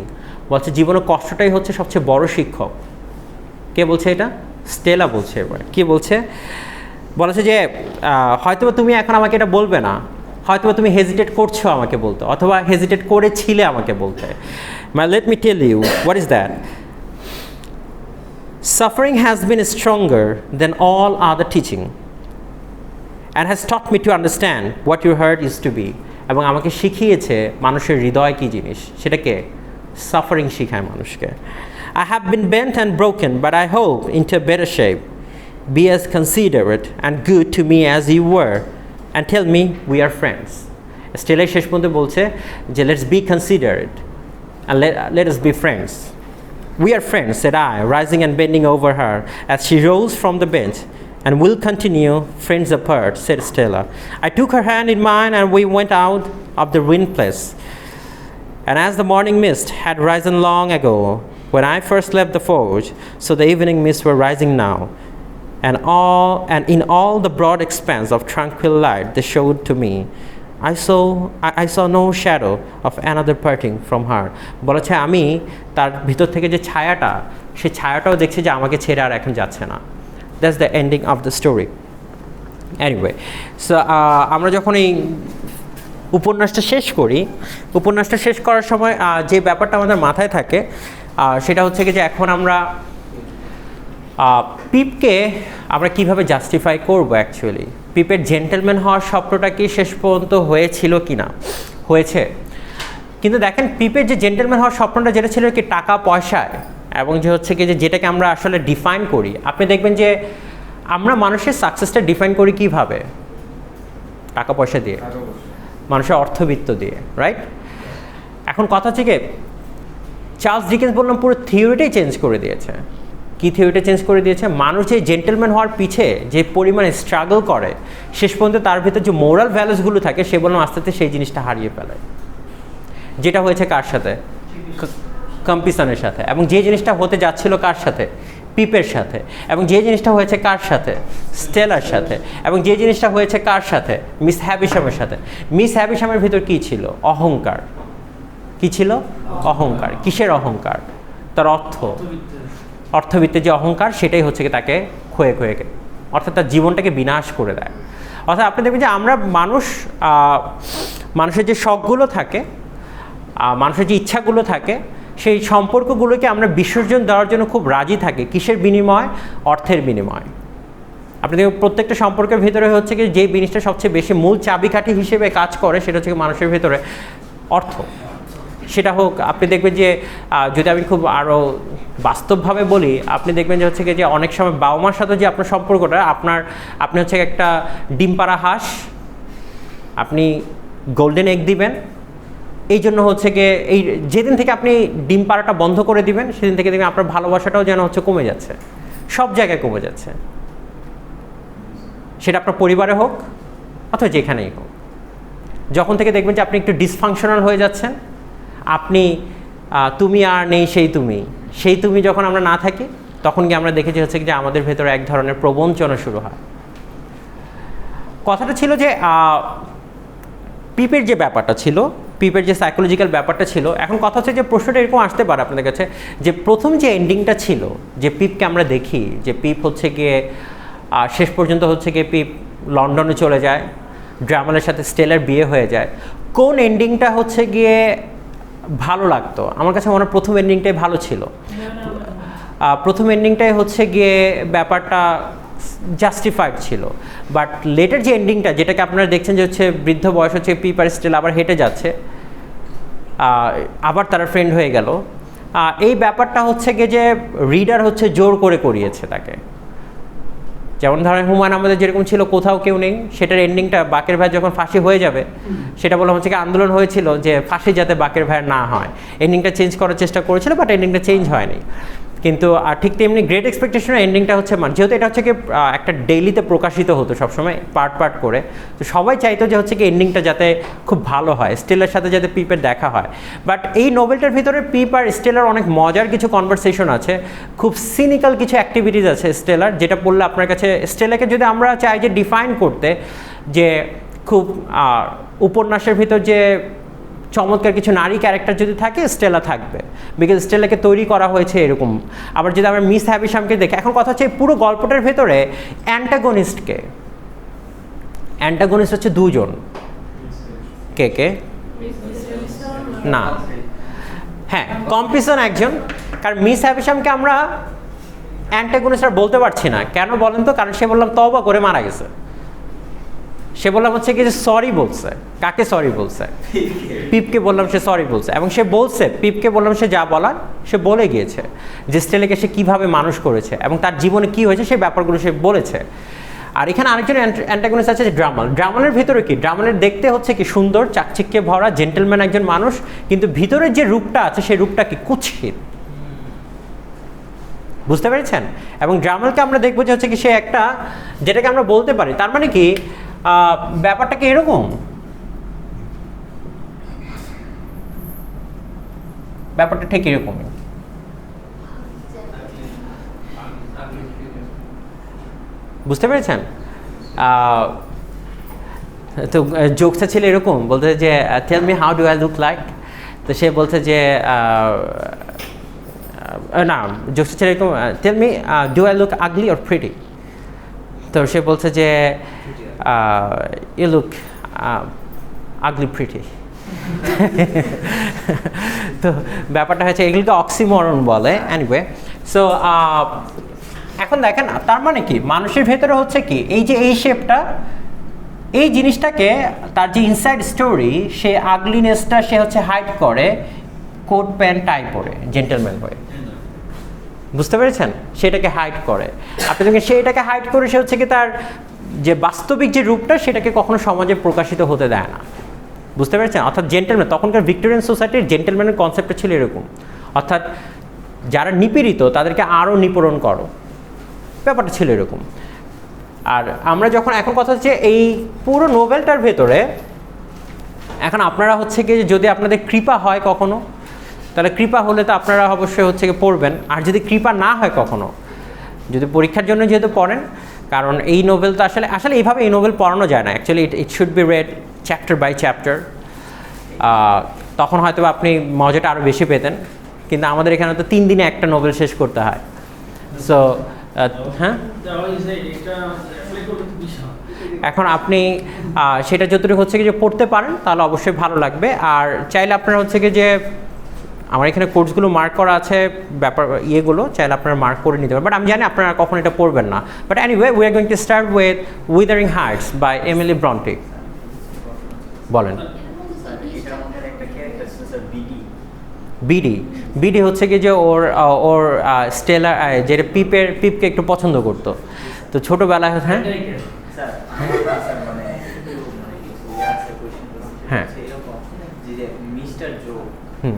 বলছে জীবনের কষ্টটাই হচ্ছে সবচেয়ে বড় শিক্ষক। কে বলছে এটা? Stella বলছে। এবার কি বলছে, বলেছে যে হয়তো তুমি এখন আমাকে এটা বলবে না, হয়তো তুমি হেজিটেট করছো আমাকে বলতে, অথবা হেজিটেট করেছিলে আমাকে বলতে। Let me tell you, what is that? Suffering has been stronger than all other teaching and has taught me to understand what your heart is to be. এবং আমাকে শিখিয়েছে মানুষের হৃদয় কী জিনিস, সেটাকে সাফারিং শিখায় মানুষকে। I have been bent and broken, but I hope into a better shape. Be as considerate and good to me as you were, and tell me we are friends. স্টেলাই শেষ পর্যন্ত বলছে যে let's be considerate and let us be friends. We are friends, said I, rising and bending over her as she rose from the bench. And we'll continue friends apart, said Stella. I took her hand in mine and we went out of the ruined place. And as the morning mist had risen long ago when I first left the forge, so the evening mists were rising now. And in all the broad expanse of tranquil light they showed to me, I saw no shadow of another parting from her. বলেছে আমি তার ভিতর থেকে যে ছায়াটা, সেই ছায়াটাও দেখছি যে আমাকে ছেড়ে আর এখন যাচ্ছে না। That's the ending of the story. Anyway, so আমরা যখন এই উপন্যাসটা শেষ করার সময় যে ব্যাপারটা আমাদের মাথায় থাকে সেটা হচ্ছে কি যে এখন আমরা পিপকে আমরা কিভাবে জাস্টিফাই করব। অ্যাকচুয়ালি পিপের জেন্টেলম্যান হওয়ার স্বপ্নটা কি শেষ পর্যন্ত হয়েছিল কি না? হয়েছে। কিন্তু দেখেন পিপের যে জেন্টেলম্যান হওয়ার স্বপ্নটা যেটা ছিল কি টাকা পয়সায়, এবং যে হচ্ছে কি যেটাকে আমরা আসলে ডিফাইন করি, আপনি দেখবেন যে আমরা মানুষের সাকসেসটা ডিফাইন করি কিভাবে? টাকা পয়সা দিয়ে, মানুষের অর্থবিত্ত দিয়ে, রাইট? এখন কথা হচ্ছে কি চার্লস ডিকেন্স বললাম পুরো থিওরিটাই চেঞ্জ করে দিয়েছে। কি থিওরিটা চেঞ্জ করে দিয়েছে? মানুষ যে জেন্টেলম্যান হওয়ার পিছে যে পরিমাণে স্ট্রাগল করে, শেষ পর্যন্ত তার ভিতর যে মোরাল ভ্যালুসগুলো থাকে সে বললাম আস্তে আস্তে সেই জিনিসটা হারিয়ে ফেলে। যেটা হয়েছে কার সাথে? কম্পিসনের সাথে। এবং যে জিনিসটা হতে যাচ্ছিল কার সাথে? পিপের সাথে। এবং যে জিনিসটা হয়েছে কার সাথে? স্টেলার সাথে। এবং যে জিনিসটা হয়েছে কার সাথে? মিস হ্যাভিশামের সাথে। মিস হ্যাভিশামের ভিতর কী ছিল? অহংকার। কি ছিল? অহংকার। কিসের অহংকার? তার অর্থবিত্তের যে অহংকার, সেটাই হচ্ছে কি তাকে ক্ষয়ে অর্থাৎ তার জীবনটাকে বিনাশ করে দেয়। অর্থাৎ আপনি দেখবেন যে আমরা মানুষের যে শখগুলো থাকে, মানুষের যে ইচ্ছাগুলো থাকে, সেই সম্পর্কগুলোকে আমরা বিসর্জন দেওয়ার জন্য খুব রাজি থাকি। কিসের বিনিময়? অর্থের বিনিময়। আপনি দেখবেন প্রত্যেকটা সম্পর্কের ভিতরে হচ্ছে কি যে জিনিসটা সবচেয়ে বেশি মূল চাবিকাঠি হিসেবে কাজ করে সেটা হচ্ছে মানুষের ভিতরে অর্থ। সেটা হোক, আপনি দেখবেন যে যদি আমি খুব আরও বাস্তবভাবে বলি, আপনি দেখবেন যে হচ্ছে কি যে অনেক সময় বাবা মার সাথে যে আপনার সম্পর্কটা, আপনি হচ্ছে একটা ডিম পাড়া হাঁস, আপনি গোল্ডেন এগ দিবেন, এই জন্য হচ্ছে গিয়ে এই যেদিন থেকে আপনি ডিম পাড়াটা বন্ধ করে দিবেন সেদিন থেকে দেখবেন আপনার ভালোবাসাটাও যেন হচ্ছে কমে যাচ্ছে, সব জায়গায় কমে যাচ্ছে। সেটা আপনার পরিবারে হোক অথবা যেখানেই হোক। যখন থেকে দেখবেন যে আপনি একটু ডিসফাংশনাল হয়ে যাচ্ছেন, আপনি তুমি আর নেই সেই তুমি যখন আমরা না থাকি, তখন কি আমরা দেখেছি হচ্ছে যে আমাদের ভেতরে এক ধরনের প্রবঞ্চনা শুরু হয়। কথাটা ছিল যে পিপের যে ব্যাপারটা ছিল, পিপের যে সাইকোলজিক্যাল ব্যাপারটা ছিল, এখন কথা হচ্ছে যে প্রশ্নটা এরকম আসতে পারে আপনাদের কাছে যে প্রথম যে এন্ডিংটা ছিল, যে পিপকে আমরা দেখি যে পিপ হচ্ছে গিয়ে শেষ পর্যন্ত হচ্ছে গিয়ে পিপ লন্ডনে চলে যায়, ড্রামালের সাথে স্টেলার বিয়ে হয়ে যায়, কোন এন্ডিংটা হচ্ছে গিয়ে ভালো লাগতো? আমার কাছে মনে হয় প্রথম এন্ডিংটাই ভালো ছিল। প্রথম এন্ডিংটাই হচ্ছে গিয়ে ব্যাপারটা জাস্টিফাইড ছিল। বাট লেটার যে এন্ডিংটা, যেটাকে আপনারা দেখছেন যে হচ্ছে বৃদ্ধ বয়স হচ্ছে পিপ আর স্টেল আবার হেঁটে যাচ্ছে, আবার তারা ফ্রেন্ড হয়ে গেল, এই ব্যাপারটা হচ্ছে গিয়ে যে রিডার হচ্ছে জোর করে করিয়েছে তাকে। যেমন ধরেন হুমায়ুন আমাদের যেরকম ছিল কোথাও কেউ নেই, সেটার এন্ডিংটা বাকের ভাই যখন ফাঁসি হয়ে যাবে, সেটা বলা হচ্ছে কি আন্দোলন হয়েছিল যে ফাঁসি যাতে বাকের ভাইয়ের না হয়, এন্ডিংটা চেঞ্জ করার চেষ্টা করেছিল, বাট এন্ডিংটা চেঞ্জ হয়নি। কিন্তু ঠিক তেমনি গ্রেট এক্সপেকটেশনের এন্ডিংটা হচ্ছে যেহেতু এটা হচ্ছে কি একটা ডেইলিতে প্রকাশিত হতো সবসময় পার্ট পার্ট করে, তো সবাই চাইতো যে হচ্ছে কি এন্ডিংটা যাতে খুব ভালো হয়, স্টেলার সাথে যাতে পিপের দেখা হয়। বাট এই নোভেলটার ভিতরে পিপ আর স্টেলার অনেক মজার কিছু কনভারসেশন আছে, খুব সিনিক্যাল কিছু অ্যাক্টিভিটিস আছে স্টেলার, যেটা পড়লে আপনার কাছে স্টেলারকে যদি আমরা চাই যে ডিফাইন করতে, যে খুব উপন্যাসের ভিতর যে চমৎকার কিছু নারী ক্যারেক্টার যদি থাকে, স্টেলা থাকবে, বিকজ স্টেলাকে তৈরি করা হয়েছে এরকম। আবার যদি আমরা মিস হ্যাভিশামকে দেখি, এখন কথা হচ্ছে পুরো গল্পটার ভেতরে অ্যান্টাগনিস্ট হচ্ছে দুজন। কে কে? না, হ্যাঁ, কম্পিসন একজন। কারণ মিস হ্যাভিশামকে আমরা অ্যান্টাগনিস্ট আর বলতে পারছি না, কেন বলেন তো? কারণ সে বললাম তওবা করে মারা গেছে। সে বললাম হচ্ছে কি যে সরি বলছে। কাকে সরি বলছে? পিপকে বললাম সে সরি বলছে, এবং সে বলছে, পিপকে বললাম সে যা বলার সে বলে গিয়েছে, যে স্টেলাকে সে কীভাবে মানুষ করেছে এবং তার জীবনে কী হয়েছে সেই ব্যাপারগুলো সে বলেছে। আর এখানে আরেকজন অ্যান্টাগনিস্ট আছে ড্রামাল। ড্রামালের ভিতরে কি? ড্রামালের দেখতে হচ্ছে কি সুন্দর, চাকচিক্যে ভরা, জেন্টেলম্যান একজন মানুষ, কিন্তু ভিতরের যে রূপটা আছে সেই রূপটা কি কুৎসিত। বুঝতে পেরেছেন? এবং ড্রামালকে আমরা দেখবো যে হচ্ছে কি সে একটা, যেটাকে আমরা বলতে পারি, তার মানে কি ব্যাপারটা কি এরকম, ব্যাপারটা ঠিক এরকমই। বুঝতে পেরেছেন? তো জোকসটা ছিল এরকম, বলতে যে tell me how do I look like, তো সে বলছে যে না, জোকসটা ছিল এরকম, tell me do I look ugly or pretty, তো সে বলছে যে ইউ লুক আগলি প্রিটি। তো ব্যাপারটা হচ্ছে এগুলোকে অক্সিমরন বলে। এনিওয়ে, সো এখন দেখেন তার মানে কি মানুষের ভেতরে হচ্ছে কি এই যে এই শেপটা, এই জিনিসটাকে তার যে ইনসাইড স্টোরি, সে আগলিনেসটা সে হচ্ছে হাইড করে কোট প্যান্ট টাই পরে জেন্টলম্যান হয়ে। বুঝতে পেরেছেন? সেটাকে হাইড করে। আপনি যখন সেইটাকে হাইড করে সে হচ্ছে কি তার যে বাস্তবিক যে রূপটা সেটাকে কখনো সমাজে প্রকাশিত হতে দেয় না। বুঝতে পেরেছেন? অর্থাৎ জেন্টলম্যান, তখনকার ভিক্টোরিয়ান সোসাইটির জেন্টলম্যানের কনসেপ্টটা ছিল এরকম, অর্থাৎ যারা নিপীড়িত তাদেরকে আরও নিপীড়ন করো, ব্যাপারটা ছিল এরকম। আর আমরা যখন এখন কথা হচ্ছে এই পুরো নোভেলটার ভেতরে, এখন আপনারা হচ্ছে কি যদি আপনাদের কৃপা হয় কখনো, তাহলে কৃপা হলে তো আপনারা অবশ্যই হচ্ছে কি পড়বেন। আর যদি কৃপা না হয় কখনো, যদি পরীক্ষার জন্য যেহেতু পড়েন, কারণ এই নোভেল তো আসলে এইভাবে এই নোভেল পড়ানো যায় না। Actually it should be read chapter by chapter, তখন হয়তো আপনি মজাটা আরও বেশি পেতেন। কিন্তু আমাদের এখানে তো 3 দিনে একটা নোভেল শেষ করতে হয়। সো হ্যাঁ, এখন আপনি সেটা যতটুকু হচ্ছে কি যে পড়তে পারেন তাহলে অবশ্যই ভালো লাগবে। আর চাইলে আপনারা হচ্ছে কি যে আমার এখানে কোর্সগুলো মার্ক করা আছে, ব্যাপার ইয়েগুলো চাইলে আপনারা মার্ক করে নিতে পারেন, বাট আমি জানি আপনারা কখন এটা পড়বেন না। But anyway, we are going to start with Wuthering Heights by Emily Bronte. বলেন। বিডি হচ্ছে কি যে ওর স্টেলার যেটা পিপকে একটু পছন্দ করতো, তো ছোটোবেলায়। হ্যাঁ হ্যাঁ,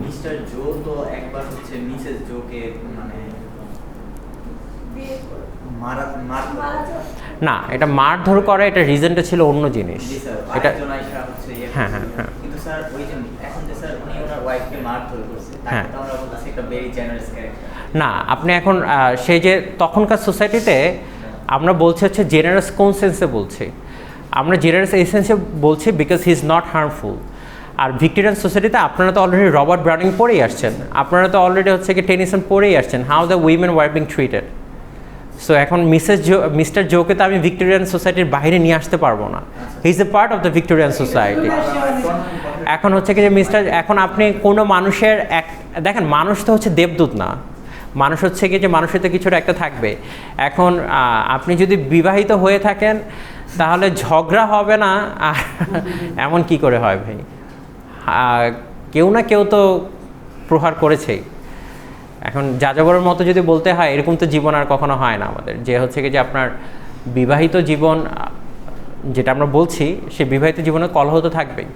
মিস্টার জো তো একবার হচ্ছে মিসেস জোকে মানে না, এটা মারধর করে, এটা রিজনটা ছিল অন্য জিনিস। এটা হ্যাঁ হ্যাঁ হ্যাঁ, কিন্তু স্যার ওই যে এখন যে স্যার উনি ওনার ওয়াইফকে মারধর করছে, তাকে তো আমরা বলছি একটা ভেরি জেনারেস ক্যারেক্টার। না, আপনি এখন সেই যে তখনকার সোসাইটিতে আমরা বলছি হচ্ছে জেনারেস কোন সেন্সে বলছি, আমরা জেনারেস এই সেন্সে বলছি because he is not harmful. আর ভিক্টোরিয়ান সোসাইটিতে আপনারা তো অলরেডি রবার্ট ব্রাউনিং পড়েই আসছেন, আপনারা তো অলরেডি হচ্ছে কি টেনিসন পড়েই আসছেন, how the women were being treated. So এখন মিস্টার জোকে তো আমি ভিক্টোরিয়ান সোসাইটির বাইরে নিয়ে আসতে পারবো না, he is a part of the Victorian society. এখন হচ্ছে কি যে এখন আপনি কোনো মানুষের দেখেন, মানুষ তো হচ্ছে দেবদূত না, মানুষ হচ্ছে কি যে মানুষের তো কিছুটা একটা থাকবে। এখন আপনি যদি বিবাহিত হয়ে থাকেন তাহলে ঝগড়া হবে না, আর এমন কি করে হয় ভাই, কেউ না কেউ তো প্রহার করেছেই। এখন যাযাবরের মতো যদি বলতে হয়, এরকম তো জীবন আর কখনো হয় না আমাদের, যে হচ্ছে কি যে আপনার বিবাহিত জীবন যেটা আমরা বলছি, সে বিবাহিত জীবনে কলহ তো থাকবেই।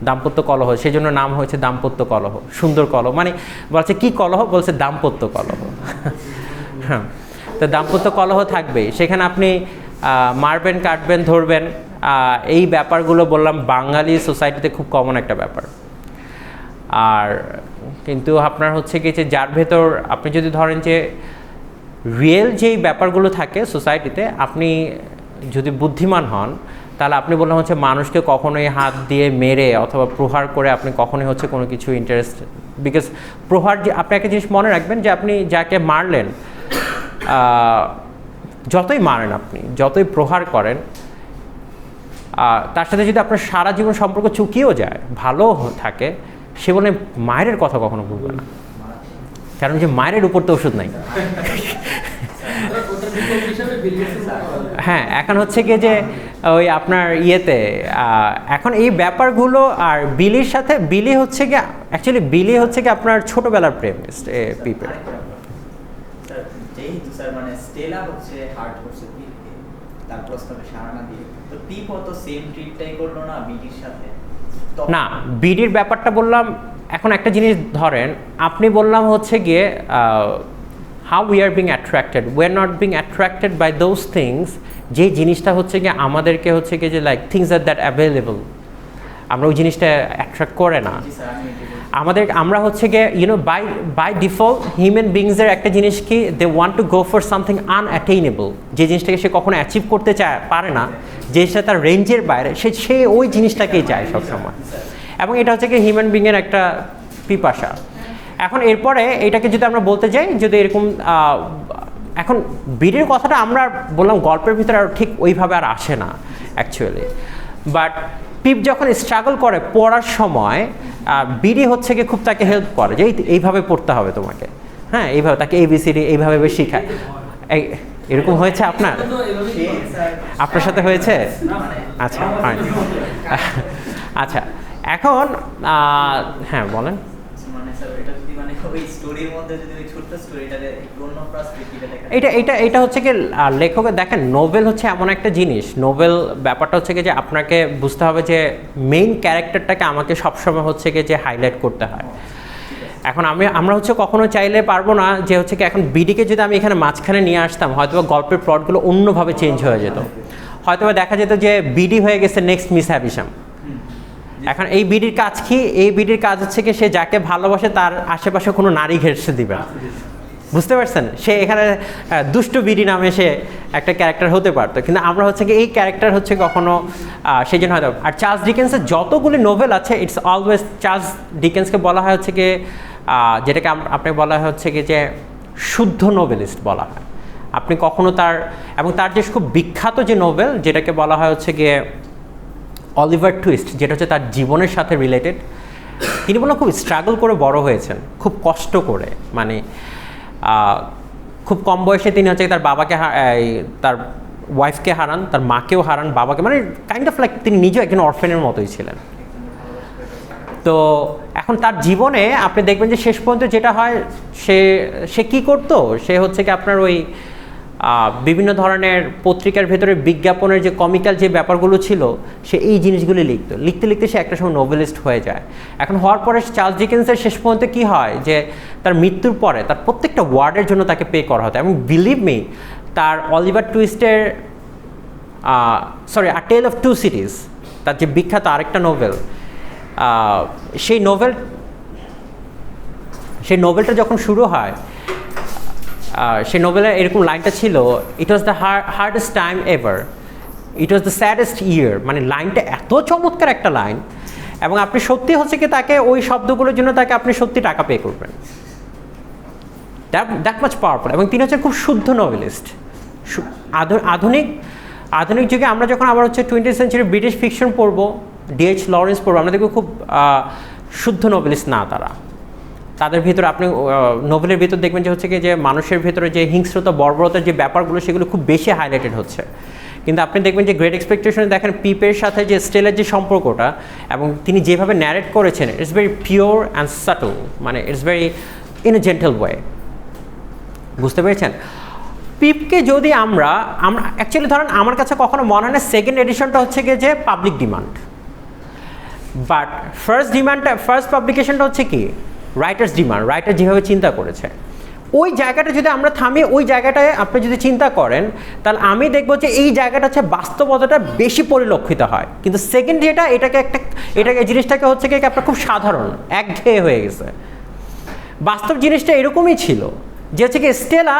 দাম্পত্য কলহ, সেই জন্য নাম হয়েছে দাম্পত্য কলহ, সুন্দর কলহ, মানে বলছে কি কলহ, বলছে দাম্পত্য কলহ। হ্যাঁ, তো দাম্পত্য কলহ থাকবেই, সেখানে আপনি মারবেন, কাটবেন, ধরবেন, এই ব্যাপারগুলো বললাম বাঙালি সোসাইটিতে খুব কমন একটা ব্যাপার। আর কিন্তু আপনার হচ্ছে কি যে যার ভেতর আপনি যদি ধরেন যে রিয়েল যেই ব্যাপারগুলো থাকে সোসাইটিতে, আপনি যদি বুদ্ধিমান হন তাহলে আপনি বললাম হচ্ছে মানুষকে কখনোই হাত দিয়ে মেরে অথবা প্রহার করে আপনি কখনোই হচ্ছে কোনো কিছু ইন্টারেস্ট, বিকজ প্রহার যে আপনি একটা জিনিস মনে রাখবেন যে আপনি যাকে মারলেন, যতই মারেন আপনি, যতই প্রহার করেন, তার সাথে যদি আপনার সারা জীবন সম্পর্ক চুকিয়েও যায়, ভালো থাকে, সে বলে মায়ের কথা কখনো ভুলবে না, কারণ যে মায়ের উপর তো ওষুধ নাই। হ্যাঁ, এখন হচ্ছে কি যে ওই আপনার ইয়েতে এখন এই ব্যাপারগুলো, আর বিলির সাথে বিলি হচ্ছে কি অ্যাকচুয়ালি বিলি হচ্ছে কি আপনার ছোটবেলার প্রেম পিপের। যেহেতু স্যার মানে স্টেলা হচ্ছে হার্ট করছে পিপকে, তার প্রস্তাবে সাড়া না দিয়ে, তো পিপও তো সেম ট্রিটটাই করলো না বিডির সাথে? না, বিডির ব্যাপারটা বললাম, এখন একটা জিনিস ধরেন, আপনি বললাম হচ্ছে গিয়ে how we are being attracted, we are not being attracted by those things, যে জিনিসটা হচ্ছে গিয়ে আমাদেরকে হচ্ছে গিয়ে যে like things are that available, আমরা ওই জিনিসটা অ্যাট্রাক্ট করে না আমাদের। আমরা হচ্ছে গিয়ে বাই ডিফল্ট হিউম্যান বিংসের একটা জিনিস কি, they want to go for something unattainable, যে জিনিসটাকে সে কখনো অ্যাচিভ করতে পারে না, যে জিনিসটা তার রেঞ্জের বাইরে, সে ওই জিনিসটাকেই চায় সবসময়, এবং এটা হচ্ছে কি হিউম্যান বিংয়ের একটা পিপাসা। এখন এরপরে এটাকে যদি আমরা বলতে যাই, যদি এরকম এখন বিডির কথাটা আমরা বললাম গল্পের ভিতরে আর ঠিক ওইভাবে আর আসে না অ্যাকচুয়ালি, বাট পিপ যখন স্ট্রাগল করে পড়ার সময়, বিডি হচ্ছে কি খুব তাকে হেল্প করে যে এইভাবে পড়তে হবে তোমাকে, হ্যাঁ এইভাবে, তাকে ABCD এইভাবে শেখায়। এরকম হয়েছে আপনার সাথে হয়েছে? আচ্ছা, আচ্ছা, এখন হ্যাঁ বলেন। এটা হচ্ছে কি লেখকের দেখেন, নোবেল হচ্ছে এমন একটা জিনিস, নোবেল ব্যাপারটা হচ্ছে কি যে আপনাকে বুঝতে হবে যে মেইন ক্যারেক্টারটাকে আমাকে সবসময় হচ্ছে কি যে হাইলাইট করতে হয়। এখন আমরা হচ্ছে কখনো চাইলে পারবো না যে হচ্ছে কি এখন বিডিকে যদি আমি এখানে মাঝখানে নিয়ে আসতাম, হয়তো গল্পের প্লটগুলো অন্যভাবে চেঞ্জ হয়ে যেত, হয়তো দেখা যেত যে বিডি হয়ে গেছে নেক্সট মিস হ্যাবিশাম। এখন এই বিডির কাজ কি? এই বিডির কাজ হচ্ছে কি সে যাকে ভালোবাসে তার আশেপাশে কোনো নারী ঘেঁষে দিবে না, বুঝতে পারছেন? সে এখানে দুষ্ট বিডি নামে সে একটা ক্যারেক্টার হতে পারতো, কিন্তু আমরা হচ্ছে কি এই ক্যারেক্টার হচ্ছে কখনো সেই জন্য হয়তো। আর চার্লস ডিকেন্সের যতগুলি নোভেল আছে, ইটস অলওয়েজ চার্লস ডিকেন্সকে বলা হয় হচ্ছে কি যেটাকে আপনি বলা হয় হচ্ছে কি যে শুদ্ধ নোভেলিস্ট বলা হয়। আপনি কখনো এবং তার যে খুব বিখ্যাত যে নোভেল যেটাকে বলা হয় হচ্ছে গিয়ে অলিভার টুইস্ট, যেটা হচ্ছে তার জীবনের সাথে রিলেটেড। তিনি বললেন খুব স্ট্রাগল করে বড় হয়েছেন, খুব কষ্ট করে, মানে খুব কম বয়সে তিনি হচ্ছে তার বাবাকে, তার ওয়াইফকে হারান, তার মাকেও হারান, বাবাকে, মানে কাইন্ড অফ লাইক তিনি নিজেও একজন অরফেনের মতোই ছিলেন। তো এখন তার জীবনে আপনি দেখবেন যে শেষ পর্যন্ত যেটা হয়, সে কী করতো, সে হচ্ছে কি আপনার ওই বিভিন্ন ধরনের পত্রিকার ভেতরে বিজ্ঞাপনের যে কমিক্যাল যে ব্যাপারগুলো ছিল, সে এই জিনিসগুলি লিখতে লিখতে সে একটা সময় নোভেলিস্ট হয়ে যায়। এখন হওয়ার পরে চার্লস ডিকেন্সের শেষ পর্যন্ত কী হয় যে তার মৃত্যুর পরে তার প্রত্যেকটা ওয়ার্ডের জন্য তাকে পে করা হতো। এবং বিলিভ মি, তার অলিভার টুইস্টের a tale of two cities, তার যে বিখ্যাত আরেকটা নোভেল, সেই নোভেলটা যখন শুরু হয়, সেই নোভেলের এরকম লাইনটা ছিল, it was the hardest time ever, it was the saddest year. মানে লাইনটা এত চমৎকার একটা লাইন, এবং আপনি সত্যি হচ্ছে কি তাকে ওই শব্দগুলোর জন্য তাকে আপনি সত্যি টাকা পে করবেন, দ্যাট মাচ পাওয়ারফুল। এবং তিনি হচ্ছে খুব শুদ্ধ নোভেলিস্ট। আধুনিক যুগে আমরা যখন আবার হচ্ছে 20th সেঞ্চুরি ব্রিটিশ ফিকশন পড়বো, D.H. লরেন্স পড়বো, আমরা দেখবো খুব শুদ্ধ নোভেলিস্ট না তারা। তাদের ভিতরে আপনি নোভেলের ভিতর দেখবেন যে হচ্ছে কি যে মানুষের ভিতরে যে হিংস্রতা, বর্বরতার যে ব্যাপারগুলো, সেগুলো খুব বেশি হাইলাইটেড হচ্ছে। কিন্তু আপনি দেখবেন যে গ্রেট এক্সপেকটেশনে দেখেন পিপের সাথে যে স্টেলের যে সম্পর্কটা, এবং তিনি যেভাবে ন্যারেট করেছেন, it's very pure and subtle, মানে it's very in a gentle way, বুঝতে পেরেছেন? পিপকে যদি আমরা অ্যাকচুয়ালি ধরেন আমার কাছে কখনো মনে হয় না সেকেন্ড এডিশনটা হচ্ছে গিয়ে যে পাবলিক ডিমান্ড, বাট ফার্স্ট পাবলিকেশনটা হচ্ছে কি রাইটার্স ডিমান্ড, রাইটার যেভাবে চিন্তা করেছে ওই জায়গাটা যদি আমরা থামি, ওই জায়গাটায় আপনি যদি চিন্তা করেন তাহলে আমি দেখবো যে এই জায়গাটা হচ্ছে বাস্তবতাটা বেশি পরিলক্ষিত হয়। কিন্তু সেকেন্ড যেটা এটাকে জিনিসটাকে হচ্ছে কি আপনার খুব সাধারণ একঘেয়ে হয়ে গেছে। বাস্তব জিনিসটা এরকমই ছিল যে হচ্ছে কি স্টেলা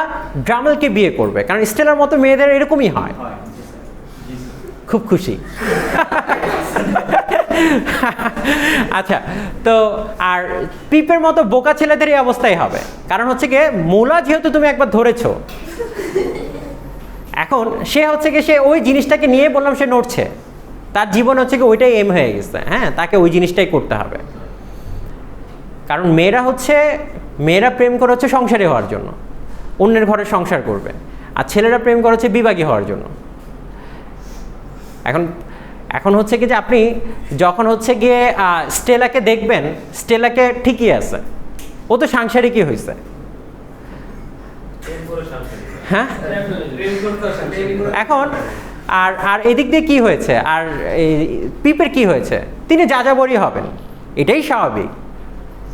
ড্রামেলকে বিয়ে করবে, কারণ স্টেলার মতো মেয়েদের এরকমই হয়। খুব খুশি। আচ্ছা, তো আর পিপের মতো বোকা ছেলেদের এই অবস্থাই হবে, কারণ হচ্ছে গিয়ে মূলা যেহেতু তুমি একবার ধরেছো, এখন সে হচ্ছে গিয়ে সে ওই জিনিসটাকে নিয়ে বললাম সে নড়ছে, তার জীবন হচ্ছে কি ওইটাই এম হয়ে গেছে। হ্যাঁ, তাকে ওই জিনিসটাই করতে হবে, কারণ মেয়েরা প্রেম করে হচ্ছে সংসারী হওয়ার জন্য, অন্যের ঘরে সংসার করবে, আর ছেলেরা প্রেম করে হচ্ছে বিভাগী হওয়ার জন্য। এখন হচ্ছে কি যে আপনি যখন হচ্ছে গিয়ে স্টেলাকে দেখবেন, স্টেলাকে ঠিকই আছে, ও তো সাংসারিকই হয়েছে। হ্যাঁ, এখন আর এদিক দিয়ে কি হয়েছে, আর পিপের কি হয়েছে, তিনি যাযাবরই হবেন, এটাই স্বাভাবিক।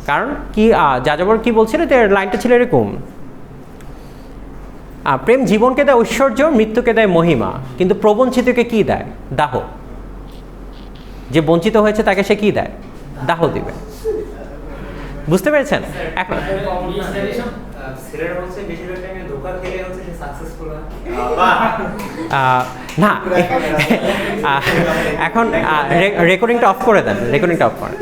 কারণ কি যাযাবর কি বলছিল, লাইনটা ছিল এরকম, প্রেম জীবনকে দেয় ঐশ্বর্য, মৃত্যুকে দেয় মহিমা, কিন্তু প্রবঞ্চিতকে কি দেয়, দাহ। যে বঞ্চিত হয়েছে তাকে সে কি দেয়, দাহ দিবে। বুঝতে পেরেছেন? এখন না, এখন রেকর্ডিংটা অফ করে দেন, রেকর্ডিংটা অফ করেন।